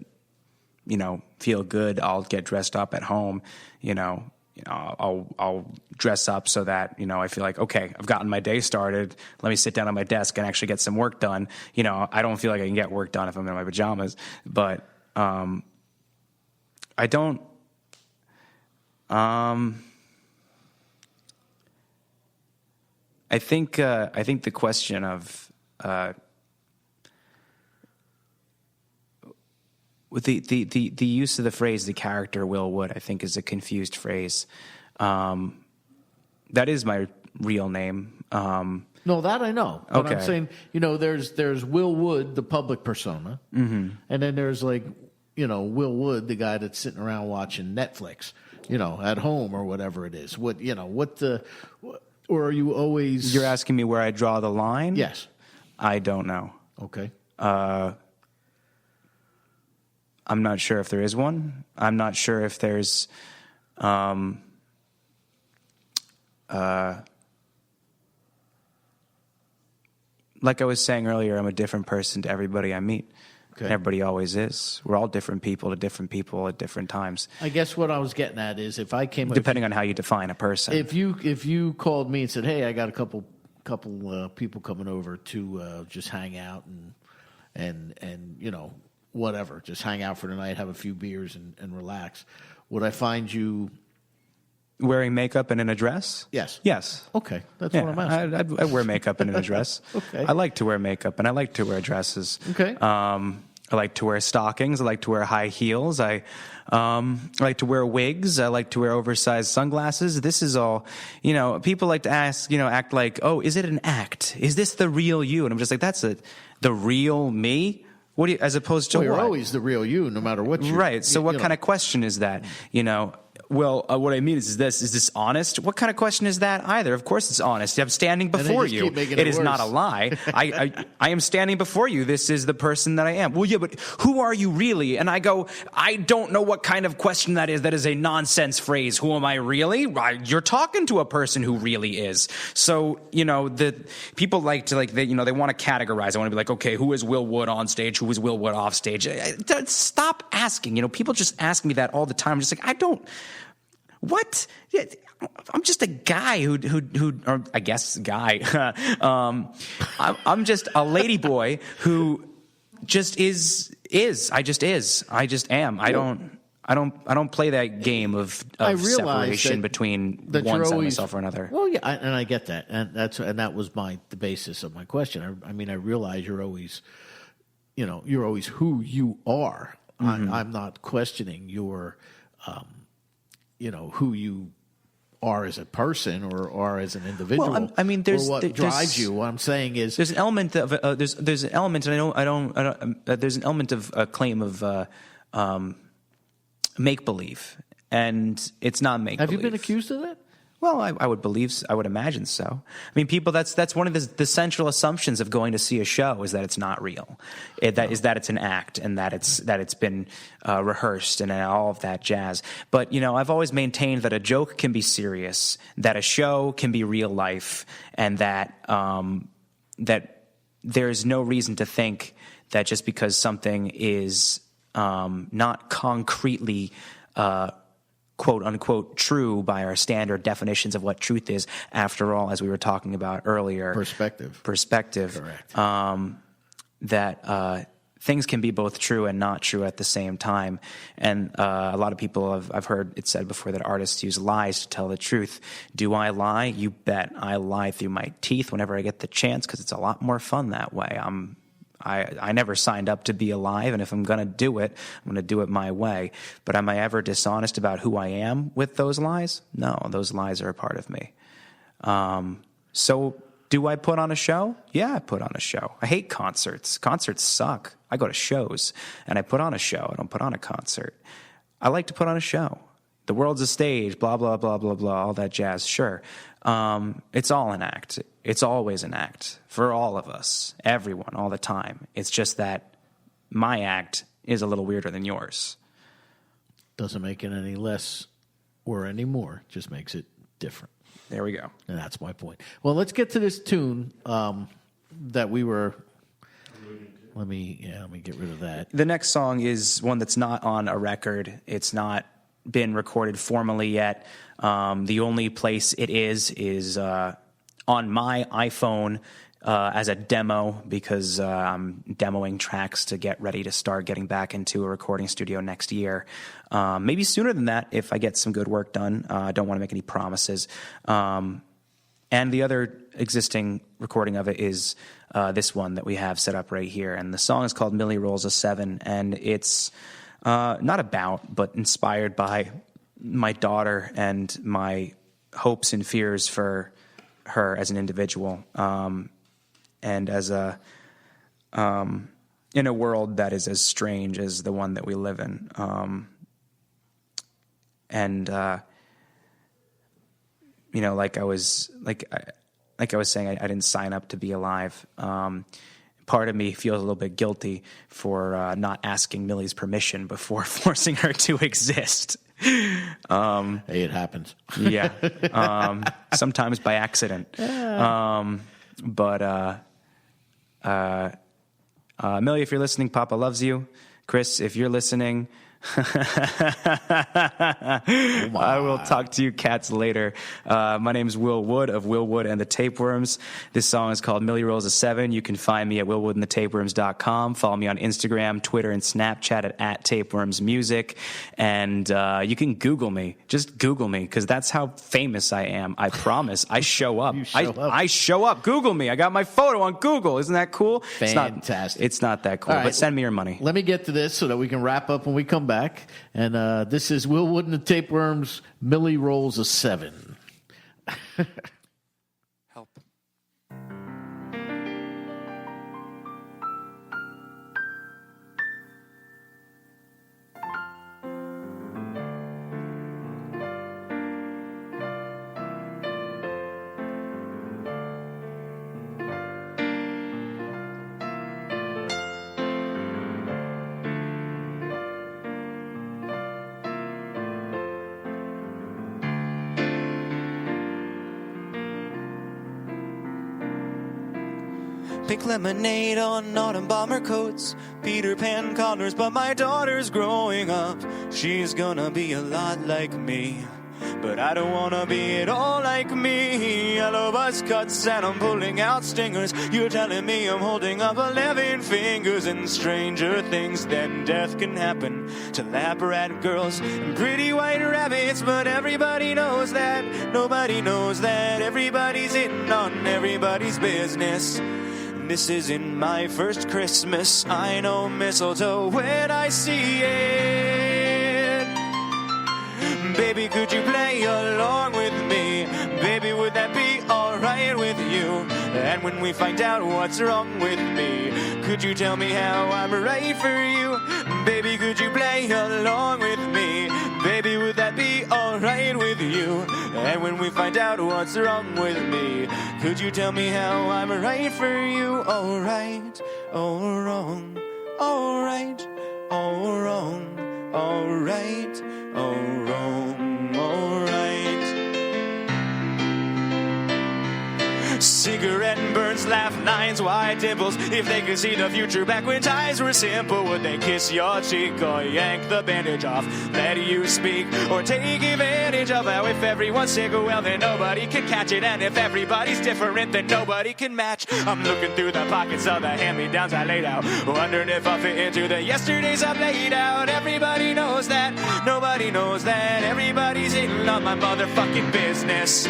feel good, I'll get dressed up at home. I'll dress up so that, I feel like, okay, I've gotten my day started. Let me sit down at my desk and actually get some work done. I don't feel like I can get work done if I'm in my pajamas, but, I don't, I think the question of with the use of the phrase "the character Will Wood," I think is a confused phrase. That is my real name. No, that I know. But Okay. I'm saying, there's Will Wood, the public persona, and then there's Will Wood, the guy that's sitting around watching Netflix, at home or whatever it is. Or are you always? You're asking me where I draw the line? Yes. I don't know. Okay. I'm not sure if there is one. I'm not sure if there's, like I was saying earlier, I'm a different person to everybody I meet. Okay. Everybody always is. We're all different people to different people at different times. I guess what I was getting at is if I came, Depending on how you define a person. if you called me and said, "Hey, I got a couple people coming over to just hang out and whatever, just hang out for the night, have a few beers and relax," would I find you Wearing makeup and in a dress? Yes. Yes. Okay, that's Yeah, what I'm asking. I wear makeup and in a dress. Okay. I like to wear makeup and I like to wear dresses. Okay. I like to wear stockings. I like to wear high heels. I like to wear wigs. I like to wear oversized sunglasses. This is all, people like to ask, act like, oh, is it an act? Is this the real you? And I'm just like, that's the real me? What do you, as opposed to Well, you're what? always the real you, no matter what you. Right. So what kind of question is that? Well, what I mean is this honest? What kind of question is that either? Of course it's honest. I'm standing they before just you. keep making It it is not a worse. lie. I am standing before you. This is the person that I am. Well, yeah, but who are you really? And I go, I don't know what kind of question that is. That is a nonsense phrase. Who am I really? You're talking to a person who really is. So, the people like to they want to categorize. I want to be like, okay, who is Will Wood on stage? Who is Will Wood off stage? Stop asking. People just ask me that all the time. I'm just like, I don't. What? I'm just a guy who or I guess guy. I'm just a lady boy who just is. I just am. I don't play that game of separation between one side of myself or another. Well, yeah, and I get that, and that was the basis of my question. I mean, I realize you're always who you are. Mm-hmm. I'm not questioning your, who you are as a person or as an individual. Well, I mean, there's or what drives you. What I'm saying is there's an element of there's an element, and I don't there's an element of a claim of make believe, and it's not make. Have you been accused of that? Well, I would imagine so. I mean, people, that's one of the central assumptions of going to see a show is that it's not real. That it's an act and that it's been rehearsed and all of that jazz. But, I've always maintained that a joke can be serious, that a show can be real life, and that there's no reason to think that just because something is not concretely quote unquote true by our standard definitions of what truth is. After all, as we were talking about earlier, perspective. Correct. That things can be both true and not true at the same time. And a lot of people I've heard it said before that artists use lies to tell the truth. Do I lie? You bet. I lie through my teeth whenever I get the chance because it's a lot more fun that way. I never signed up to be alive, and if I'm going to do it, I'm going to do it my way. But am I ever dishonest about who I am with those lies? No, those lies are a part of me. So do I put on a show? Yeah, I put on a show. I hate concerts. Concerts suck. I go to shows, and I put on a show. I don't put on a concert. I like to put on a show. The world's a stage, blah, blah, blah, blah, blah, all that jazz, sure. It's all an act. It's always an act for all of us, everyone, all the time. It's just that my act is a little weirder than yours. Doesn't make it any less or any more, just makes it different. There we go. And that's my point. Well, let's get to this tune that we were... Let me get rid of that. The next song is one that's not on a record. It's not been recorded formally yet. The only place it is on my iPhone as a demo because I'm demoing tracks to get ready to start getting back into a recording studio next year. Maybe sooner than that if I get some good work done. I don't want to make any promises. And the other existing recording of it is this one that we have set up right here. And the song is called Millie Rolls a 7, and it's not about, but inspired by my daughter and my hopes and fears for her as an individual, and as in a world that is as strange as the one that we live in. Like I was saying, I didn't sign up to be alive. Part of me feels a little bit guilty for not asking Millie's permission before forcing her to exist. Hey, it happens. Yeah. Sometimes by accident. Millie, if you're listening, Papa loves you. Chris, if you're listening, I will talk to you cats later. My name is Will Wood of Will Wood and the Tapeworms. This song is called Millie Rolls a 7. You can find me at willwoodandthetapeworms.com. Follow me on Instagram, Twitter, and Snapchat at tapewormsmusic. And you can Google me. Just Google me, because that's how famous I am. I promise. I show up. I show up. Google me. I got my photo on Google. Isn't that cool? Fantastic. It's not that cool, right, but send me your money. Let me get to this so that we can wrap up when we come back. And this is Will Wood and the Tapeworms, Millie Rolls a 7. Help. Pink lemonade on autumn bomber coats, Peter Pan collars, but my daughter's growing up. She's gonna be a lot like me, but I don't wanna be at all like me. Yellow buzz cuts and I'm pulling out stingers. You're telling me I'm holding up 11 fingers. And stranger things than death can happen to lab rat girls and pretty white rabbits. But everybody knows that, nobody knows that. Everybody's in on everybody's business. This isn't my first Christmas. I know mistletoe when I see it. Baby, could you play along with me? Baby, would that be alright with you? And when we find out what's wrong with me, could you tell me how I'm right for you? Baby, could you play along with me? Baby, would that be alright with you? And when we find out what's wrong with me, could you tell me how I'm right for you? Alright, or wrong, alright, or wrong, alright, or wrong, alright. Cigarette burns, laugh lines, wide dimples. If they could see the future back when ties were simple, would they kiss your cheek or yank the bandage off? Let you speak or take advantage of how if everyone's sick, well then nobody can catch it. And if everybody's different, then nobody can match. I'm looking through the pockets of the hand-me-downs I laid out, wondering if I fit into the yesterdays I've laid out. Everybody knows that, nobody knows that. Everybody's in on my motherfucking business.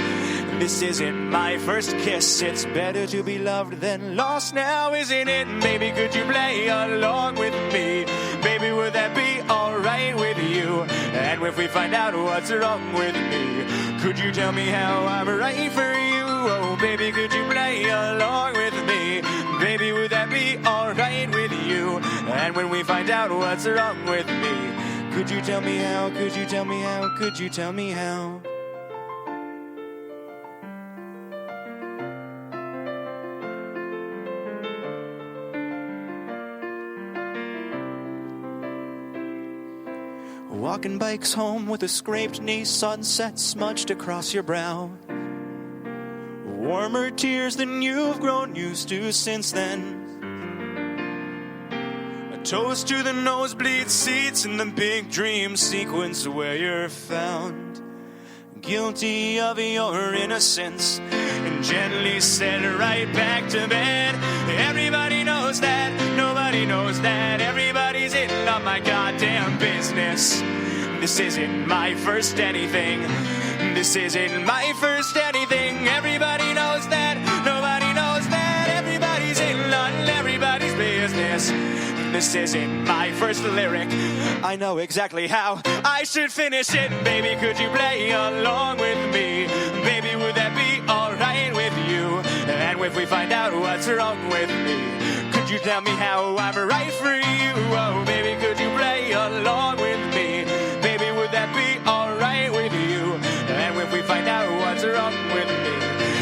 This isn't my first kiss. It's better to be loved than lost now, isn't it? Baby, could you play along with me? Baby, would that be alright with you? And if we find out what's wrong with me, could you tell me how I'm right for you? Oh, baby, could you play along with me? Baby, would that be alright with you? And when we find out what's wrong with me, could you tell me how? Could you tell me how? Could you tell me how? Walking bikes home with a scraped knee, sunset smudged across your brow. Warmer tears than you've grown used to since then. A toast to the nosebleed seats in the big dream sequence where you're found guilty of your innocence and gently sent right back to bed. Everybody knows that, nobody knows that. Everybody's in on my goddamn business. This isn't my first anything. This isn't my first anything. Everybody knows that, nobody knows that. Everybody's in on everybody's business. This isn't my first lyric. I know exactly how I should finish it. Baby, could you play along with me? Baby, would that be alright with you? And if we find out what's wrong with me, could you tell me how I'm right for you? Oh, baby, could you play along with me? Baby, would that be alright with you? And if we find out what's wrong with me,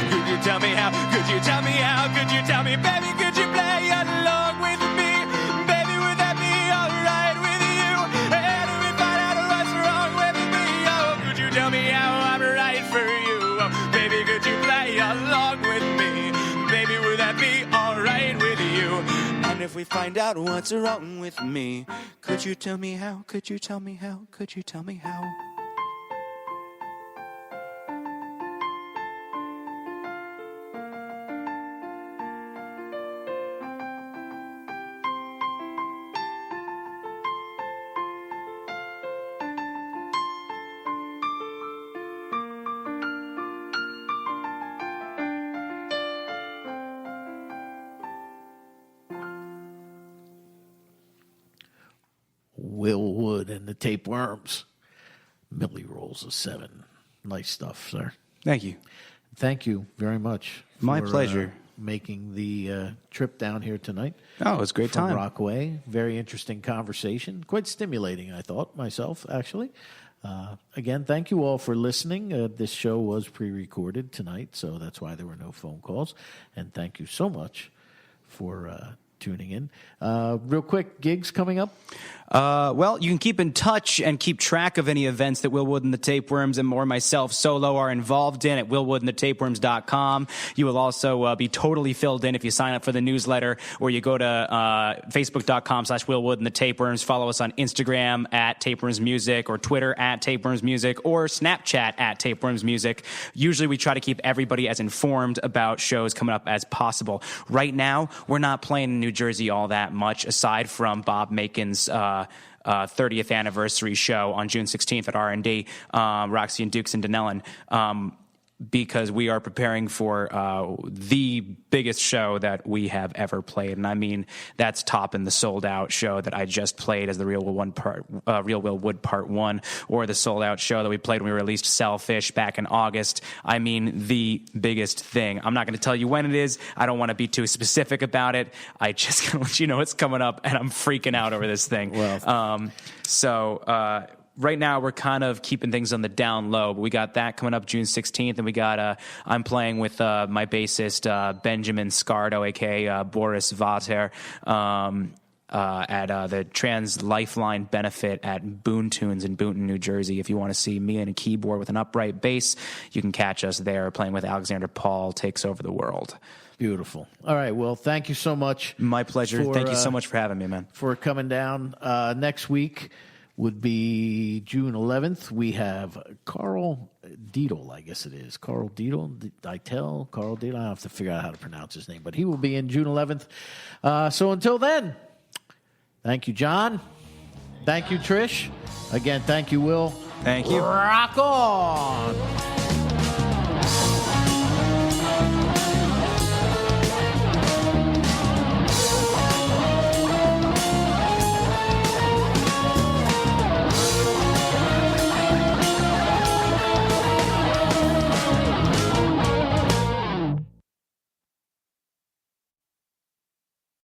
could you tell me how? Could you tell me how? Could you tell me, baby, could you play along with me? Baby, would that be alright with you? And if we find out what's wrong with me, oh, could you tell me how I'm right for you? Oh, baby, could you play along with me? Baby, would that be alright with you? And if we find out what's wrong with me, could you tell me how? Could you tell me how? Could you tell me how? Will Wood and the Tapeworms. Millie rolls a 7. Nice stuff, sir. Thank you. Thank you very much. My for, pleasure. Making the trip down here tonight. Oh, it was a great from time. Rockaway. Very interesting conversation. Quite stimulating, I thought, myself, actually. Again, thank you all for listening. This show was pre-recorded tonight, so that's why there were no phone calls. And thank you so much for tuning in. Real quick, gigs coming up? Well, you can keep in touch and keep track of any events that Will Wood and the Tapeworms and more myself solo are involved in at willwoodandthetapeworms.com. You will also be totally filled in if you sign up for the newsletter, or you go to facebook.com/willwood and the Tapeworms. Follow us on Instagram at Tapeworms Music, or Twitter at Tapeworms Music, or Snapchat at Tapeworms Music. Usually we try to keep everybody as informed about shows coming up as possible. Right now, we're not playing in New Jersey all that much, aside from Bob Macon's 30th anniversary show on June 16th at R&D, Roxy and Dukes and Denellen, because we are preparing for the biggest show that we have ever played. And I mean, that's topping the sold-out show that I just played as the Real Will Wood Part 1, or the sold-out show that we played when we released Selfish back in August. I mean, the biggest thing. I'm not going to tell you when it is. I don't want to be too specific about it. I just going to let you know it's coming up, and I'm freaking out over this thing. Well, Right now, we're kind of keeping things on the down low, but we got that coming up June 16th, and we got I'm playing with my bassist Benjamin Scardo, aka Boris Vater, at the Trans Lifeline benefit at Boone Tunes in Boonton, New Jersey. If you want to see me and a keyboard with an upright bass, you can catch us there playing with Alexander Paul Takes Over the World. Beautiful. All right. Well, thank you so much. My pleasure. Thank you so much for having me, man. For coming down. Next week would be June 11th. We have Carl Dietl, I guess it is. Carl Dietl? Carl Dietl? I have to figure out how to pronounce his name, but he will be in June 11th. So until then, thank you, John. Thank you, Trish. Again, thank you, Will. Thank you. Rock on!